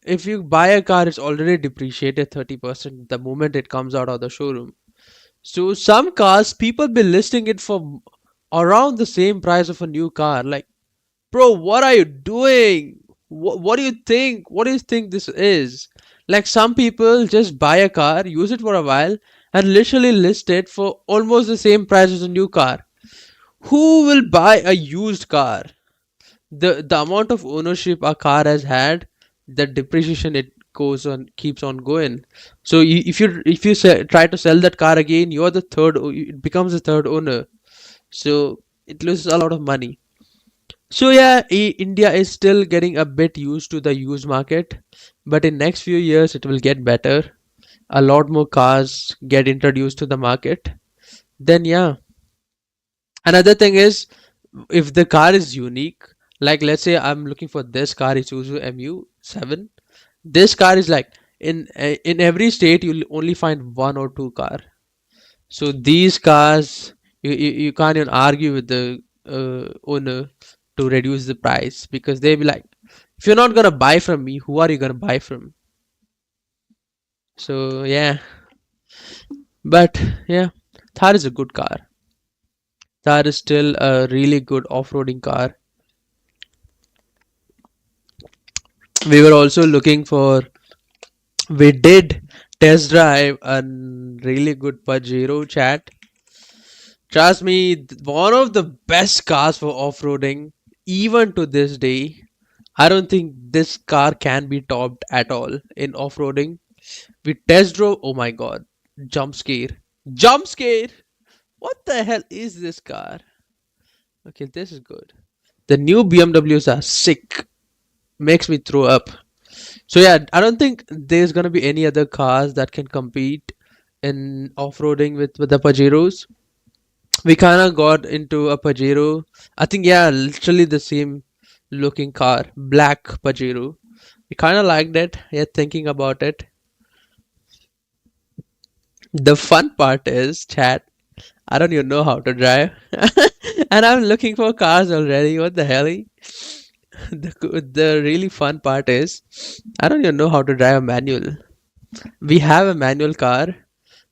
if you buy a car, it's already depreciated 30% the moment it comes out of the showroom. So some cars, people be listing it for around the same price of a new car. Like, bro, what are you doing? What do you think? What do you think this is? Like some people just buy a car, use it for a while, and literally list it for almost the same price as a new car. Who will buy a used car? The amount of ownership a car has had, the depreciation it goes on keeps on going. So if you try to sell that car again, you're the it becomes the third owner. So it loses a lot of money. So yeah, India is still getting a bit used to the used market, but in next few years it will get better. A lot more cars get introduced to the market. Then yeah, another thing is, if the car is unique, like let's say I'm looking for this car, Isuzu MU7. This car is like in every state you'll only find one or two car. So these cars, you can't even argue with the owner to reduce the price, because they be like, if you're not gonna buy from me, who are you gonna buy from? So yeah, but yeah, Thar is a good car. Thar is still a really good off-roading car. We were also looking for, we did test drive a really good Pajero, chat. Trust me, one of the best cars for off-roading, even to this day. I don't think this car can be topped at all in off-roading. We test drove, oh my god, jump scare. Jump scare! What the hell is this car? Okay, this is good. The new BMWs are sick. Makes me throw up. So yeah, I don't think there's gonna be any other cars that can compete in off-roading with the Pajeros. We kind of got into a Pajero. I think yeah, literally the same looking car, black Pajero. We kind of liked it. Yeah, thinking about it. The fun part is, chat, I don't even know how to drive, and I'm looking for cars already. What the hell? The really fun part is, I don't even know how to drive a manual. We have a manual car,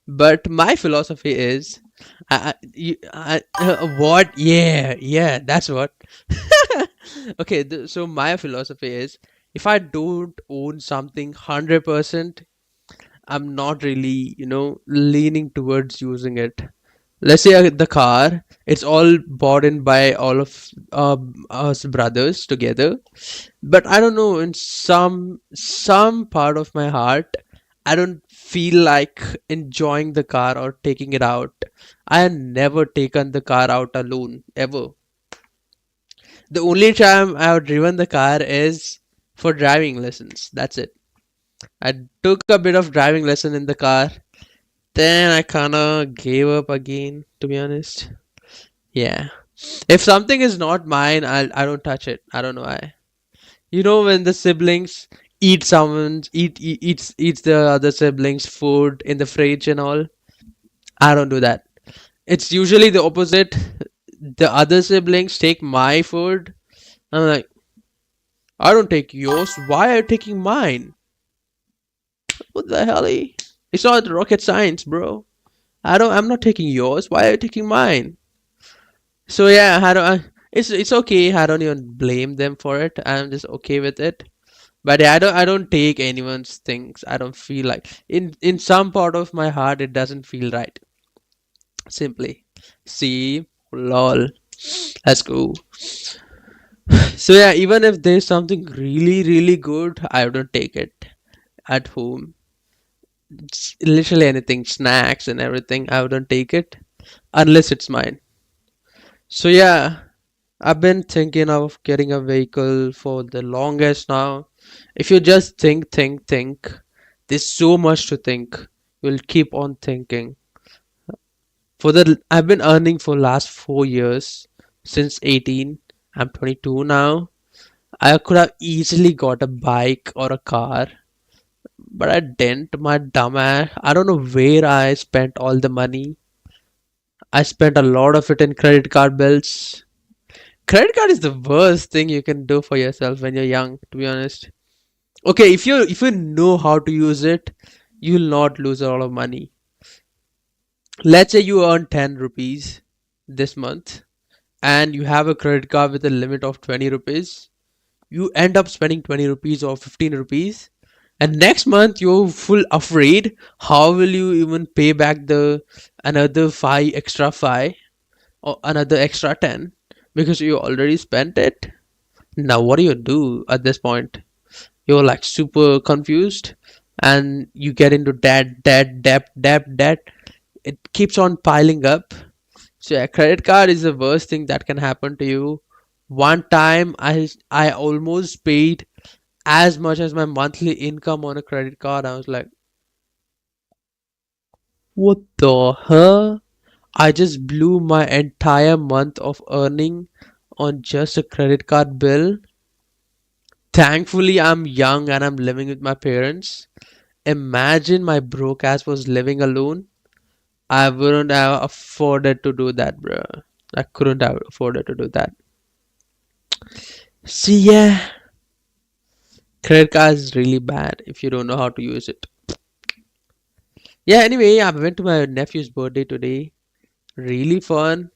but my philosophy is, what? Yeah, that's what. Okay, so my philosophy is, if I don't own something 100%, I'm not really, leaning towards using it. Let's say the car, it's all bought in by all of us brothers together. But I don't know, in some part of my heart, I don't feel like enjoying the car or taking it out. I have never taken the car out alone, ever. The only time I've driven the car is for driving lessons. That's it. I took a bit of driving lesson in the car. Then I kinda gave up again, to be honest. Yeah. If something is not mine, I don't touch it. I don't know why. You know when the siblings eats the other siblings' food in the fridge and all? I don't do that. It's usually the opposite. The other siblings take my food. I'm like, I don't take yours. Why are you taking mine? What the hell? It's not rocket science, bro. I'm not taking yours. Why are you taking mine? So yeah, it's okay. I don't even blame them for it. I'm just okay with it. But yeah, I don't take anyone's things. I don't feel like, in some part of my heart it doesn't feel right. Simply. See, lol. Let's go. So yeah, even if there's something really, really good, I wouldn't take it at home. Literally anything, snacks and everything, I wouldn't take it unless it's mine. So yeah, I've been thinking of getting a vehicle for the longest now. If you just think, there's so much to think. You'll keep on thinking. I've been earning for last 4 years, since 18. I'm 22 now. I could have easily got a bike or a car, but I didn't. My dumb ass. I don't know where I spent all the money. I spent a lot of it in credit card bills. Credit card is the worst thing you can do for yourself when you're young, to be honest. Okay, if you know how to use it, you'll not lose a lot of money. Let's say you earn 10 rupees this month and you have a credit card with a limit of 20 rupees. You end up spending 20 rupees or 15 rupees, and next month you're full afraid how will you even pay back the another 5 extra 5 or another extra 10 because you already spent it. Now what do you do at this point? You're like super confused and you get into debt. It keeps on piling up. So yeah, credit card is the worst thing that can happen to you. One time I almost paid as much as my monthly income on a credit card. I was like, what the hell? I just blew my entire month of earning on just a credit card bill. Thankfully, I'm young and I'm living with my parents. Imagine my broke ass was living alone. I wouldn't have afforded to do that, bro. I couldn't have afforded to do that. See, yeah, credit card is really bad if you don't know how to use it. Yeah, anyway, I went to my nephew's birthday today. Really fun.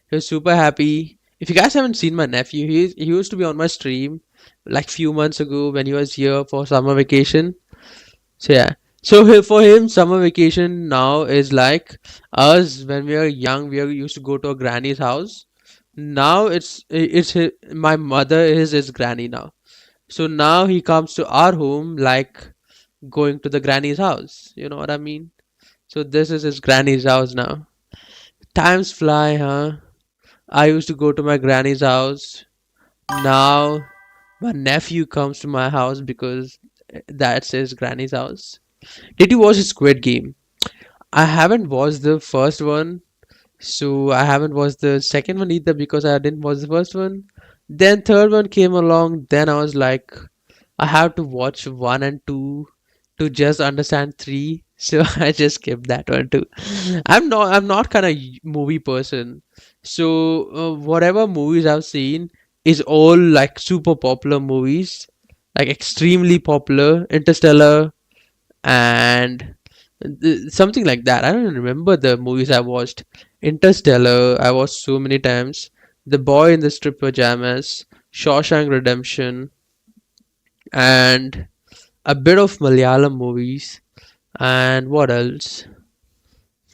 He was super happy. If you guys haven't seen my nephew, he used to be on my stream like few months ago when he was here for summer vacation. So yeah. So for him, summer vacation now is like us when we were young. We used to go to a granny's house. Now my mother is his granny now. So now he comes to our home like going to the granny's house. You know what I mean? So this is his granny's house now. Times fly, huh? I used to go to my granny's house. Now my nephew comes to my house because that's his granny's house. Did you watch Squid Game? I haven't watched the first one, so I haven't watched the second one either because I didn't watch the first one. Then third one came along. Then I was like, I have to watch one and two to just understand three. So I just skipped that one too. I'm not kind of movie person. So whatever movies I've seen is all like super popular movies, like extremely popular. Interstellar and something like that. I don't even remember the movies I watched. Interstellar, I watched so many times. The Boy in the Strip Pajamas, Shawshank Redemption, and a bit of Malayalam movies. And what else?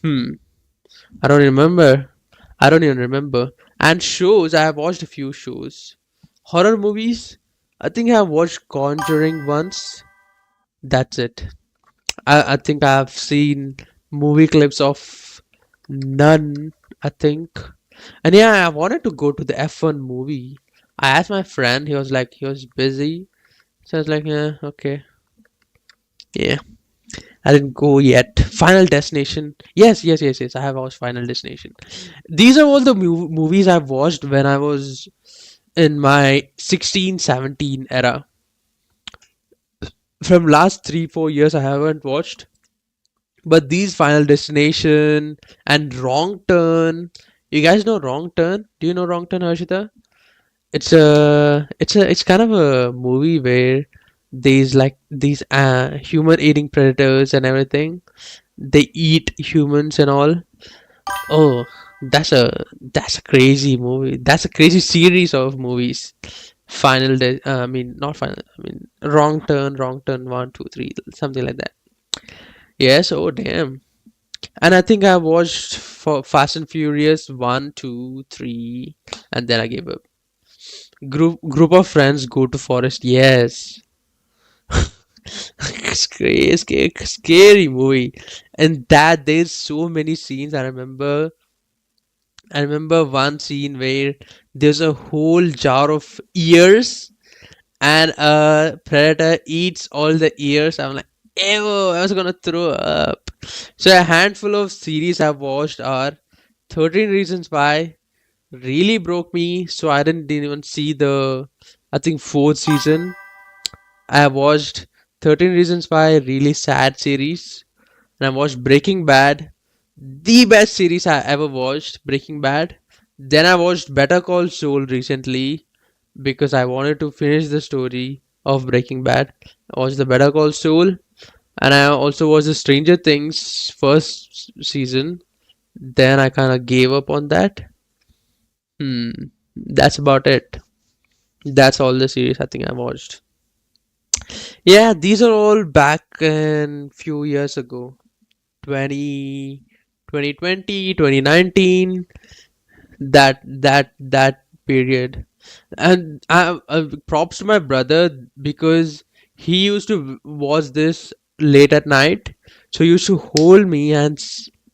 Hmm, I don't remember. I don't even remember. And shows, I have watched a few shows. Horror movies, I think I have watched Conjuring once. That's it. I think I've seen movie clips of none, I think. And yeah, I wanted to go to the F1 movie. I asked my friend, he was like, he was busy. So I was like, yeah, okay. Yeah, I didn't go yet. Final Destination. Yes. I have watched Final Destination. These are all the movies I've watched when I was in my 16, 17 era. From last 3, 4 years, I haven't watched. But these Final Destination and Wrong Turn. You guys know Wrong Turn? Do you know Wrong Turn, Harshita? It's kind of a movie where these human eating predators and everything. They eat humans and all. Oh, that's a crazy movie. That's a crazy series of movies. I mean not final. I mean Wrong Turn 1, 2, 3, something like that. Yes. Oh damn. And I think I watched for Fast and Furious 1, 2, 3, and then I gave up. Group of friends go to forest. Yes. Scary movie. And that there's so many scenes. I remember one scene where there's a whole jar of ears and a predator eats all the ears. I'm like, ew, I was gonna throw up. So a handful of series I've watched are 13 Reasons Why, really broke me. So I didn't even see the, I think, fourth season. I watched 13 Reasons Why, really sad series. And I watched Breaking Bad, the best series I ever watched, Breaking Bad. Then I watched Better Call Saul recently because I wanted to finish the story of Breaking Bad. I watched the Better Call Saul, and I also watched the Stranger Things first season. Then I kind of gave up on that. Hmm, that's about it. That's all the series I think I watched. Yeah, these are all back in few years ago. 20, 2020, 2019. That period. And props to my brother because he used to watch this late at night. So he used to hold me and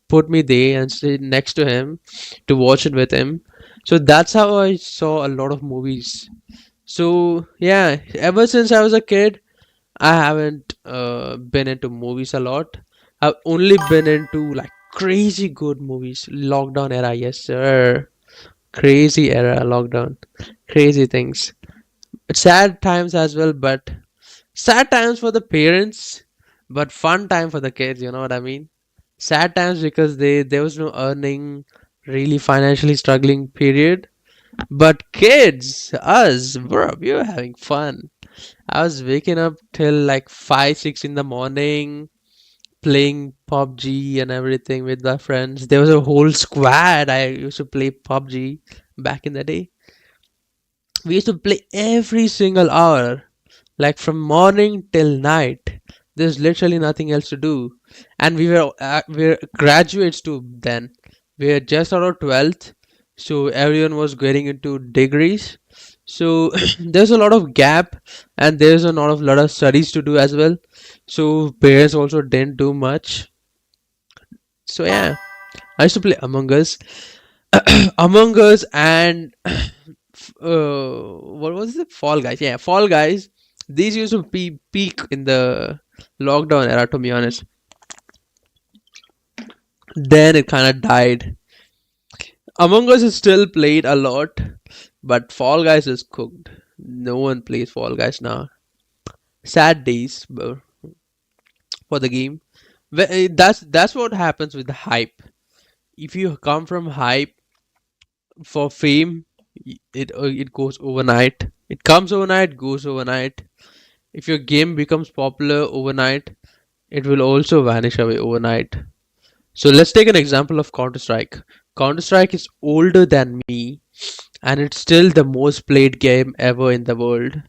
put me there and sit next to him to watch it with him. So that's how I saw a lot of movies. So yeah, ever since I was a kid, I haven't been into movies a lot. I've only been into like crazy good movies. Lockdown era, yes sir. Crazy era, lockdown. Crazy things. Sad times as well, but sad times for the parents, but fun time for the kids, you know what I mean? Sad times because there was no earning, really financially struggling period. But kids, us, bro, we were having fun. I was waking up till like 5, 6 in the morning, playing PUBG and everything with my friends. There was a whole squad. I used to play PUBG back in the day. We used to play every single hour, like from morning till night. There's literally nothing else to do, and we were graduates too then. We were just out of 12th, so everyone was getting into degrees. So there's a lot of gap, and there's a lot of studies to do as well. So parents also didn't do much. So yeah, I used to play Among Us, Among Us, and what was it? Fall Guys. Yeah, Fall Guys. These used to be peak in the lockdown era, to be honest. Then it kind of died. Among Us is still played a lot, but Fall Guys is cooked. No one plays Fall Guys now. Sad days for the game. That's what happens with the hype. If you come from hype for fame, it goes overnight. It comes overnight, goes overnight. If your game becomes popular overnight, it will also vanish away overnight. So let's take an example of Counter Strike. Counter Strike is older than me, and it's still the most played game ever in the world.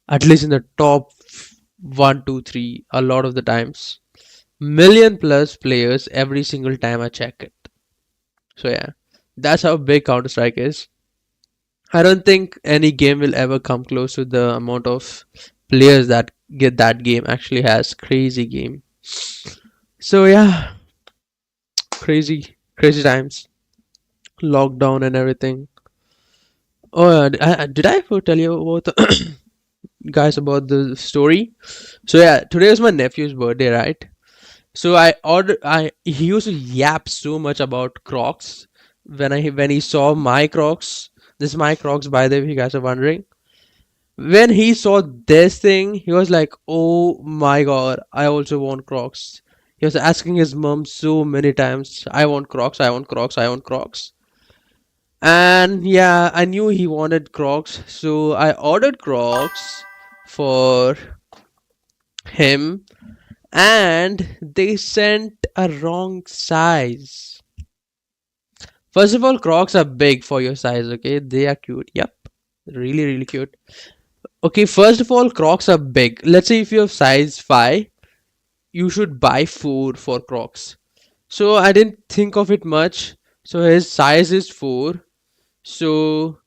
At least in the top one, two, three, a lot of the times. Million plus players every single time I check it. So yeah, that's how big Counter Strike is. I don't think any game will ever come close to the amount of players that get that game actually has. Crazy game. So yeah, crazy times. Lockdown and everything. Oh, did I ever tell you about the guys about the story? So yeah, today is my nephew's birthday, right? So I he used to yap so much about Crocs when he saw my Crocs. This is my Crocs, by the way, if you guys are wondering. When he saw this thing, he was like, "Oh my god, I also want Crocs." He was asking his mom so many times, "I want Crocs, I want Crocs, I want Crocs." And yeah, I knew he wanted Crocs, so I ordered Crocs for him, and they sent a wrong size. First of all, Crocs are big for your size, okay? They are cute. Yep. Really cute. Okay, first of all, Crocs are big. Let's say if you have size 5, you should buy 4 for Crocs. So I didn't think of it much. So his size is 4. So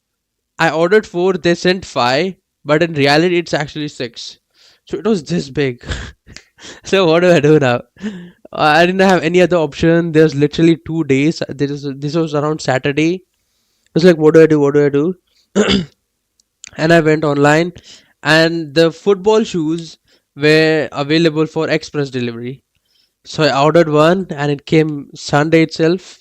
I ordered 4, they sent 5, but in reality it's actually 6. So it was this big. So what do I do now? I didn't have any other option. There's literally 2 days. This was around Saturday. I was like, what do I do? What do I do? And I went online, and the football shoes were available for express delivery. So I ordered one, and it came Sunday itself.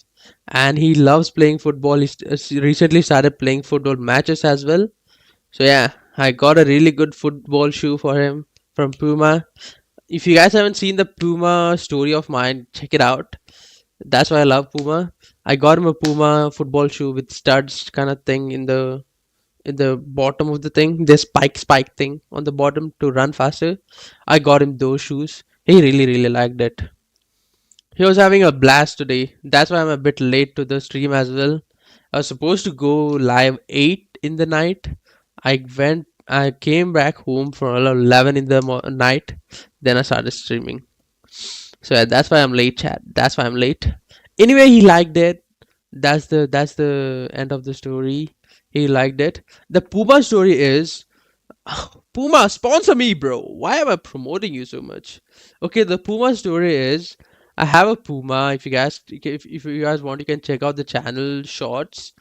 and he loves playing football. He recently started playing football matches as well. So yeah, I got a really good football shoe for him from Puma. If you guys haven't seen the Puma story of mine, check it out. That's why I love Puma. I got him a Puma football shoe with studs kind of thing in the bottom of the thing. This spike thing on the bottom to run faster. I got him those shoes. He really liked it. He was having a blast today. That's why I'm a bit late to the stream as well. I was supposed to go live 8 in the night. I came back home for 11 in the night. Then I started streaming. So yeah, that's why I'm late, chat. That's why I'm late. Anyway, he liked it. That's the end of the story. He liked it. The Puma story is Puma, sponsor me, bro. Why am I promoting you so much? Okay, the Puma story is I have a Puma. If you guys want, you can check out the channel shorts.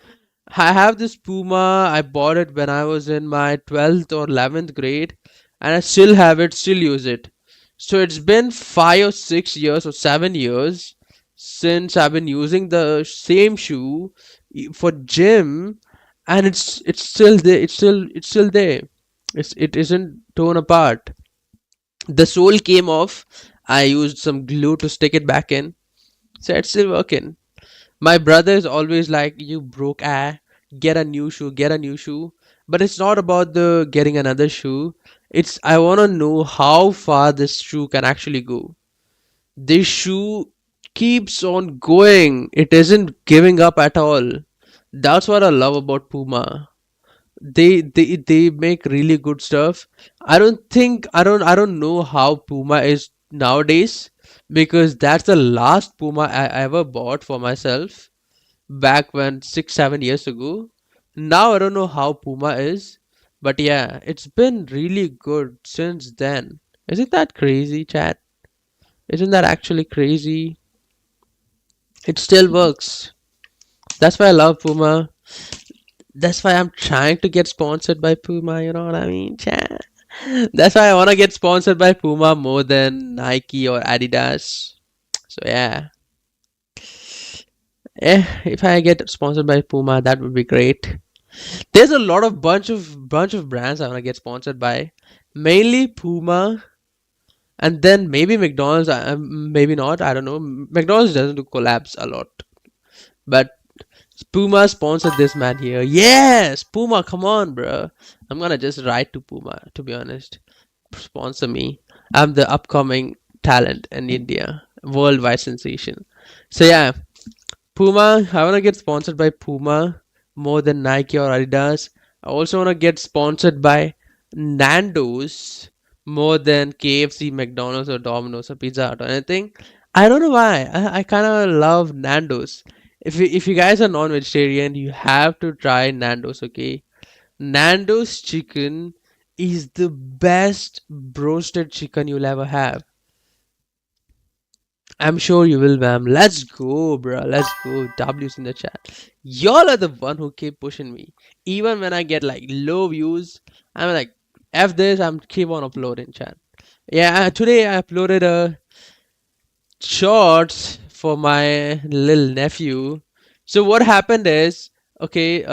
I have this Puma. I bought it when I was in my 12th or 11th grade, and I still have it, still use it. So it's been 5 or 6 years or 7 years since I've been using the same shoe for gym, and it's still there. It's still there. It isn't torn apart. The sole came off. I used some glue to stick it back in, so it's still working. My brother is always like, "You broke, get a new shoe, get a new shoe." But it's not about the getting another shoe. It's I want to know how far this shoe can actually go. This shoe keeps on going. It isn't giving up at all. That's what I love about Puma. They make really good stuff. I don't know how Puma is nowadays, because that's the last Puma I ever bought for myself back when 6 7 years ago. Now I don't know how Puma is, but yeah, it's been really good since then. Isn't that crazy, chat? Isn't that actually crazy? It still works. That's why I love Puma. That's why I'm trying to get sponsored by Puma, you know what I mean, chat? That's why I want to get sponsored by Puma more than Nike or Adidas. So yeah. If I get sponsored by Puma, that would be great. There's a lot of bunch of brands I want to get sponsored by. Mainly Puma, and then maybe McDonald's. Maybe not. I don't know. McDonald's doesn't do collabs a lot, but Puma sponsored this man here. Yes, Puma, come on, bro. I'm gonna just write to Puma. To be honest, sponsor me. I'm the upcoming talent in India, worldwide sensation. So yeah, Puma. I wanna get sponsored by Puma more than Nike or Adidas. I also wanna get sponsored by Nando's more than KFC, McDonald's, or Domino's, or Pizza Hut, or anything. I don't know why. I kind of love Nando's. If you guys are non-vegetarian, you have to try Nando's. Okay, Nando's chicken is the best roasted chicken you'll ever have. I'm sure you will, ma'am. Let's go, bro. Let's go. W's in the chat. Y'all are the one who keep pushing me. Even when I get like low views, I'm like, F this, I'm keep on uploading, chat. Yeah, today I uploaded a shorts for my little nephew. So what happened is, okay,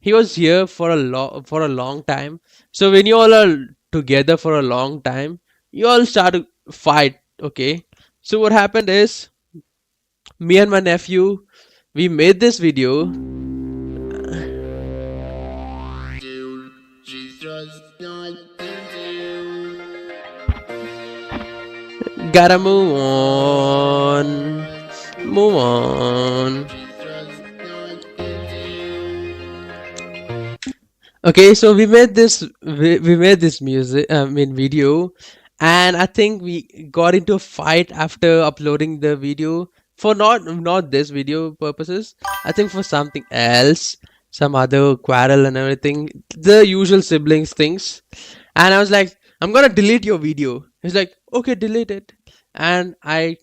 he was here for a long time. So when you all are together for a long time, you all start to fight, okay? So what happened is, me and my nephew, we made this video. Gotta move on. Move on. Okay, so we made this video, and I think we got into a fight after uploading the video for not this video purposes. I think for something else, some other quarrel and everything, the usual siblings things. And I was like, I'm gonna delete your video. He's like, okay, delete it. And I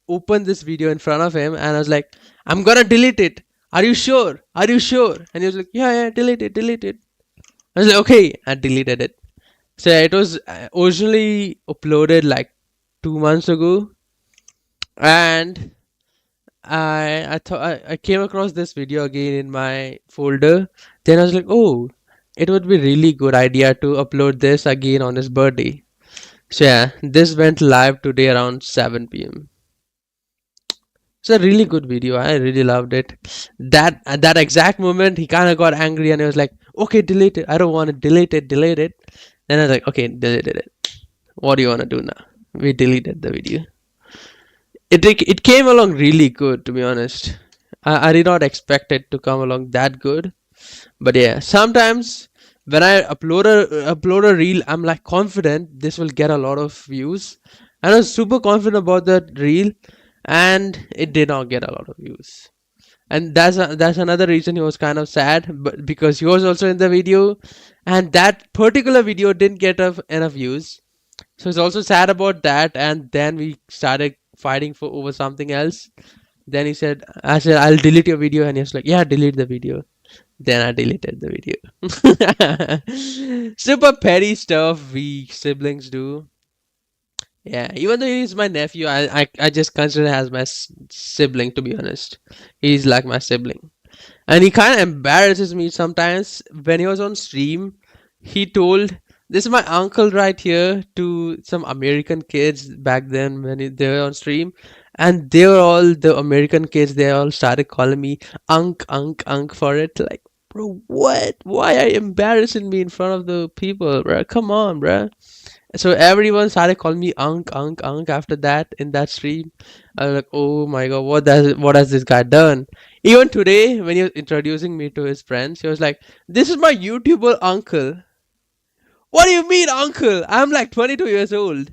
opened this video in front of him, and I was like, I'm gonna delete it. Are you sure? Are you sure? And he was like, yeah, delete it, delete it. I was like, okay, I deleted it. So it was originally uploaded like 2 months ago, and I thought I came across this video again in my folder. Then I was like, oh, it would be really good idea to upload this again on his birthday. So yeah, this went live today around 7 p.m. It's a really good video. I really loved it. That at that exact moment, he kind of got angry and he was like, "Okay, delete it. I don't want to delete it. Delete it." Then I was like, "Okay, deleted it. What do you want to do now?" We deleted the video. It came along really good, to be honest. I did not expect it to come along that good, but yeah, sometimes when I upload a reel, I'm like confident this will get a lot of views. I was super confident about that reel, and it did not get a lot of views. And that's another reason he was kind of sad, but because he was also in the video, and that particular video didn't get enough views. So he's also sad about that, and then we started fighting for over something else. Then I said, I'll delete your video, and he was like, yeah, delete the video. Then I deleted the video. Super petty stuff we siblings do. Yeah, even though he's my nephew, I just consider him as my sibling, to be honest. He's like my sibling. And he kind of embarrasses me sometimes. When he was on stream, he told, this is my uncle right here, to some American kids back then when they were on stream. And they were all, the American kids, they all started calling me Unk for it. Like, bro, what? Why are you embarrassing me in front of the people, bro? Come on, bro. So everyone started calling me Unk after that in that stream. I was like, oh my god, what has this guy done? Even today, when he was introducing me to his friends, he was like, this is my YouTuber uncle. What do you mean, uncle? I'm like 22 years old.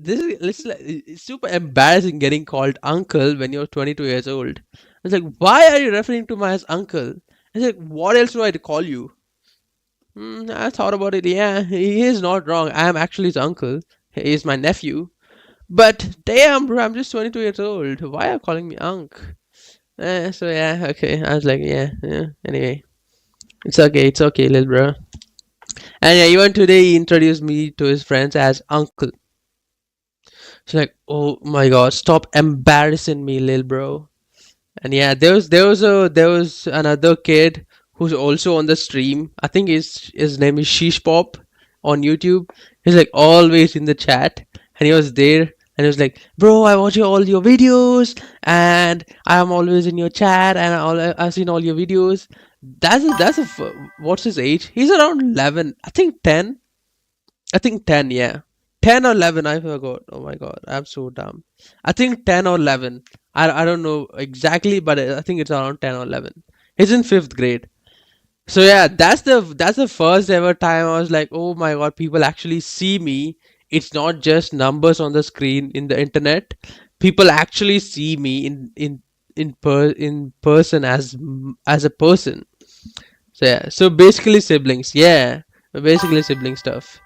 It's super embarrassing getting called uncle when you're 22 years old. I was like, why are you referring to me as uncle? I was like, what else do I call you? I thought about it. Yeah, he is not wrong. I am actually his uncle. He is my nephew. But damn, bro, I'm just 22 years old. Why are you calling me Unk? So yeah, okay. I was like, yeah. Anyway, it's okay, little bro. And yeah, even today he introduced me to his friends as uncle. She's like, oh my god, stop embarrassing me, little bro. And yeah, there was another kid who's also on the stream. I think his name is Sheesh Pop on YouTube. He's like always in the chat, and he was there, and he was like, "Bro, I watch all your videos, and I'm always in your chat, and I've seen all your videos." What's his age? He's around 11, I think 10. I think 10, yeah. 10 or 11, I forgot. Oh my god, I'm so dumb. I think 10 or 11. I don't know exactly, but I think it's around 10 or 11. He's in 5th grade. So yeah, that's the first ever time I was like, oh my god, people actually see me. It's not just numbers on the screen in the internet. People actually see me in person as a person. So yeah, so basically siblings. Yeah, basically sibling stuff.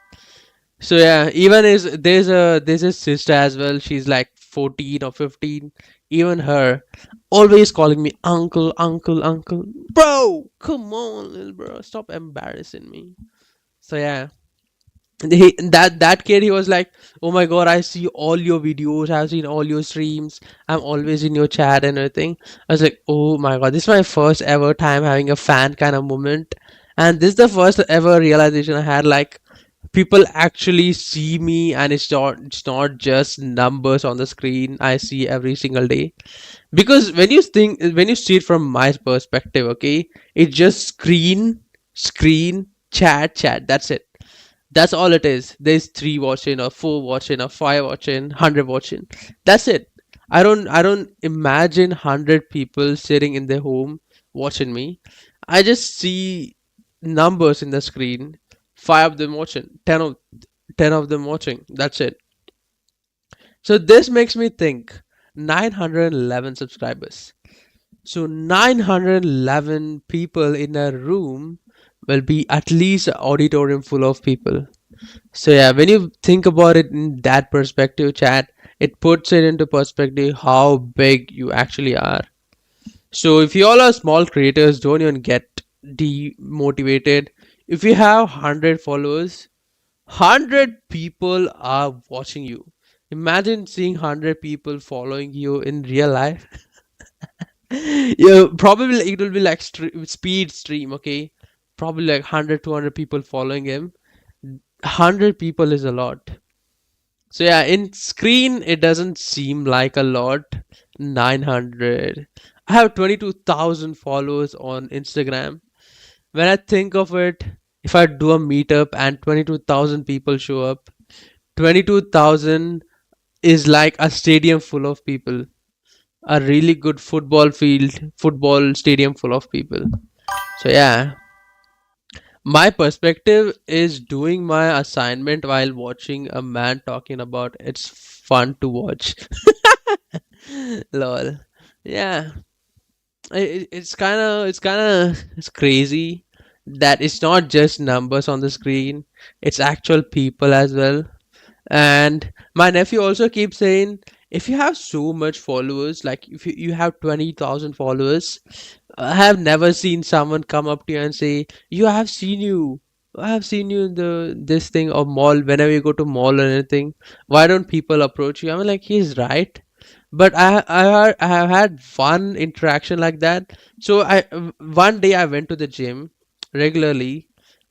So yeah, even there's a sister as well. She's like 14 or 15. Even her, always calling me uncle. Bro, come on, little bro, stop embarrassing me. So yeah, that kid, he was like, oh my god, I see all your videos, I've seen all your streams, I'm always in your chat and everything. I was like, oh my god, this is my first ever time having a fan kind of moment, and this is the first ever realization I had, like, people actually see me, and it's not just numbers on the screen I see every single day. Because when you see it from my perspective, okay, it's just screen, chat, that's it. That's all it is. There's 3 watching or 4 watching or 5 watching, 100 watching. That's it. I don't imagine 100 people sitting in their home watching me. I just see numbers in the screen. 5 of them watching, 10 of them watching. That's it. So this makes me think 911 subscribers. So 911 people in a room will be at least an auditorium full of people. So yeah, when you think about it in that perspective, chat, it puts it into perspective how big you actually are. So if you all are small creators, don't even get demotivated. If you have 100 followers, 100 people are watching you. Imagine seeing 100 people following you in real life. Yeah, probably it will be like speed stream, okay? Probably like 100, 200 people following him. 100 people is a lot. So yeah, in screen it doesn't seem like a lot. 900. I have 22,000 followers on Instagram. When I think of it, if I do a meetup and 22,000 people show up, 22,000 is like a stadium full of people. A really good football stadium full of people. So yeah, my perspective is doing my assignment while watching a man talking about it's fun to watch. Lol. Yeah, it's crazy that it's not just numbers on the screen, it's actual people as well. And my nephew also keeps saying, if you have so much followers, like if you have 20,000 followers, I have never seen someone come up to you and say, "You, I have seen you in the this thing or mall. Whenever you go to mall or anything, why don't people approach you?" I'm like, he's right, but I have had one interaction like that. So one day I went to the gym regularly,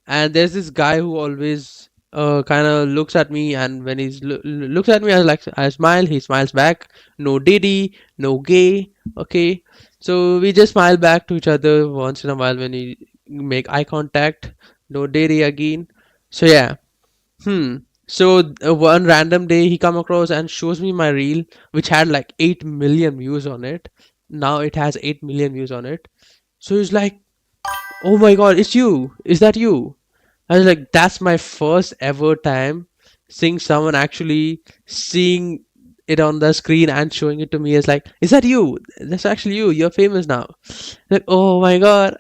and there's this guy who always kind of looks at me, and when looks at me, I smile, he smiles back. No diddy, no gay. Okay, so we just smile back to each other once in a while when we make eye contact. No diddy again. So yeah. So one random day he come across and shows me my reel, which had like 8 million views on it. Now it has 8 million views on it. So he's like, "Oh my god, it's you! Is that you?" I was like, "That's my first ever time seeing someone actually seeing it on the screen and showing it to me." It's like, "Is that you? That's actually you. You're famous now." Like, oh my god,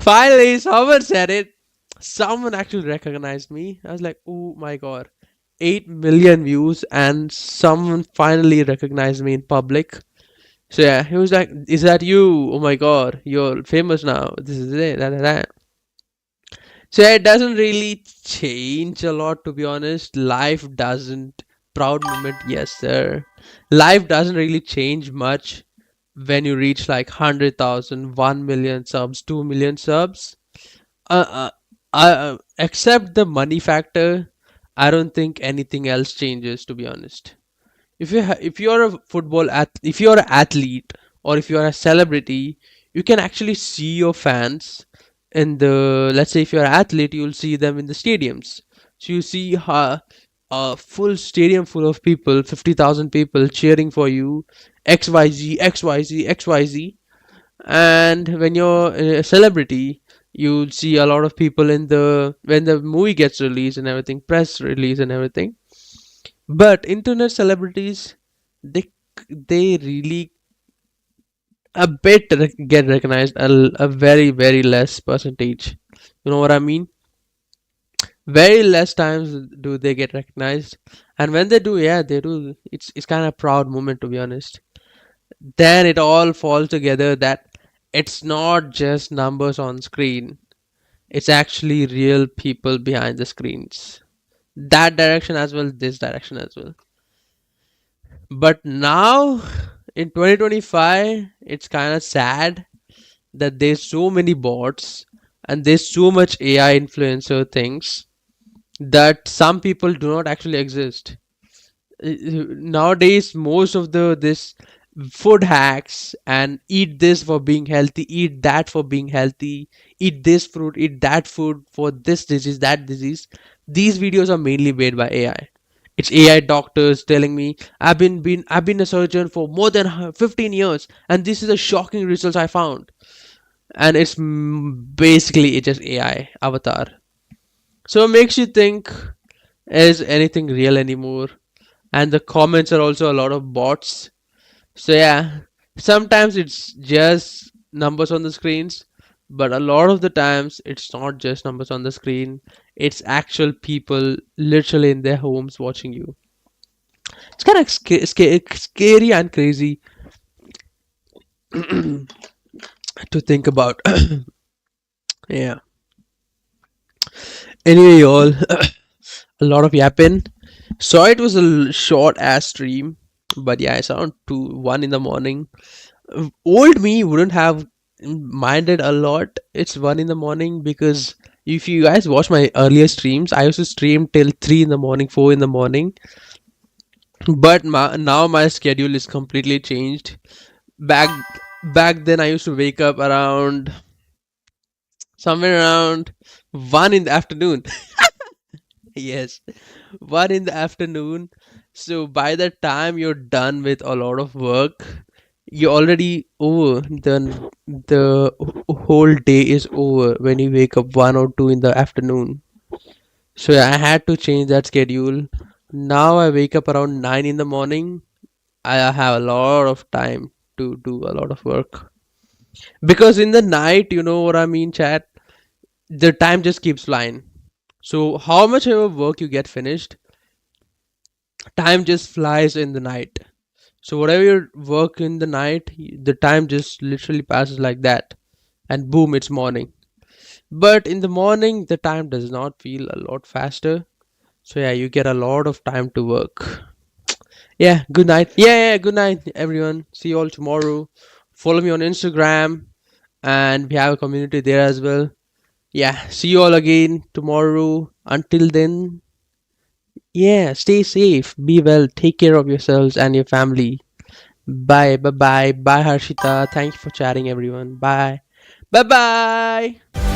finally, someone said it. Someone actually recognized me. I was like, oh my god, 8 million views, and someone finally recognized me in public. So yeah, he was like, "Is that you? Oh my god, you're famous now. This is it." That. So yeah, it doesn't really change a lot, to be honest. Life doesn't. Proud moment, yes, sir. Life doesn't really change much when you reach like 100,000, 1 million subs, 2 million subs. Uh, Except the money factor, I don't think anything else changes, to be honest. If you're a if you're an athlete, or if you're a celebrity, you can actually see your fans in the, let's say if you're an athlete, you'll see them in the stadiums. So you see a full stadium full of people, 50,000 people cheering for you, XYZ, XYZ, XYZ. And when you're a celebrity, you'll see a lot of people in the when the movie gets released and everything, press release and everything. But internet celebrities, they they really get recognized a very very less percentage. You know what I mean? Very less times do they get recognized, and when they do, yeah, they do. It's kind of proud moment, to be honest. Then it all falls together that it's not just numbers on screen. It's actually real people behind the screens. That direction as well, this direction as well. But now in 2025, it's kind of sad that there's so many bots and there's so much AI influencer things that some people do not actually exist. Nowadays, most of the this food hacks and eat this for being healthy, eat that for being healthy, eat this fruit, eat that food for this disease, that disease. These videos are mainly made by AI. It's AI doctors telling me, I've been a surgeon for more than 15 years, and this is the shocking results I found. And it's basically it's just AI avatar. So it makes you think, is anything real anymore? And the comments are also a lot of bots. So yeah, sometimes it's just numbers on the screens, but a lot of the times it's not just numbers on the screen. It's actual people literally in their homes watching you. It's kind of scary and crazy to think about. Yeah. Anyway, y'all, a lot of yapping. So it was a short ass stream, but yeah, it's around 1 in the morning. Old me wouldn't have minded a lot. It's 1 in the morning because if you guys watch my earlier streams, I used to stream till 3 in the morning, 4 in the morning. But now my schedule is completely changed. Back back then, I used to wake up around somewhere around 1 in the afternoon. Yes, 1 in the afternoon. So by the time you're done with a lot of work, you already over. Then the whole day is over when you wake up 1 or 2 in the afternoon. So yeah, I had to change that schedule. Now I wake up around 9 in the morning. I have a lot of time to do a lot of work because in the night, you know what I mean, chat. The time just keeps flying. So how much ever work you get finished, time just flies in the night. So whatever you work in the night, the time just literally passes like that, and boom, it's morning. But in the morning, the time does not feel a lot faster. So yeah, you get a lot of time to work. Yeah, good night. Yeah, good night, everyone. See you all tomorrow. Follow me on Instagram, and we have a community there as well. Yeah, see you all again tomorrow. Until then, yeah, stay safe, be well, take care of yourselves and your family. Bye, bye, bye, bye, Harshita. Thank you for chatting, everyone. Bye, bye, bye.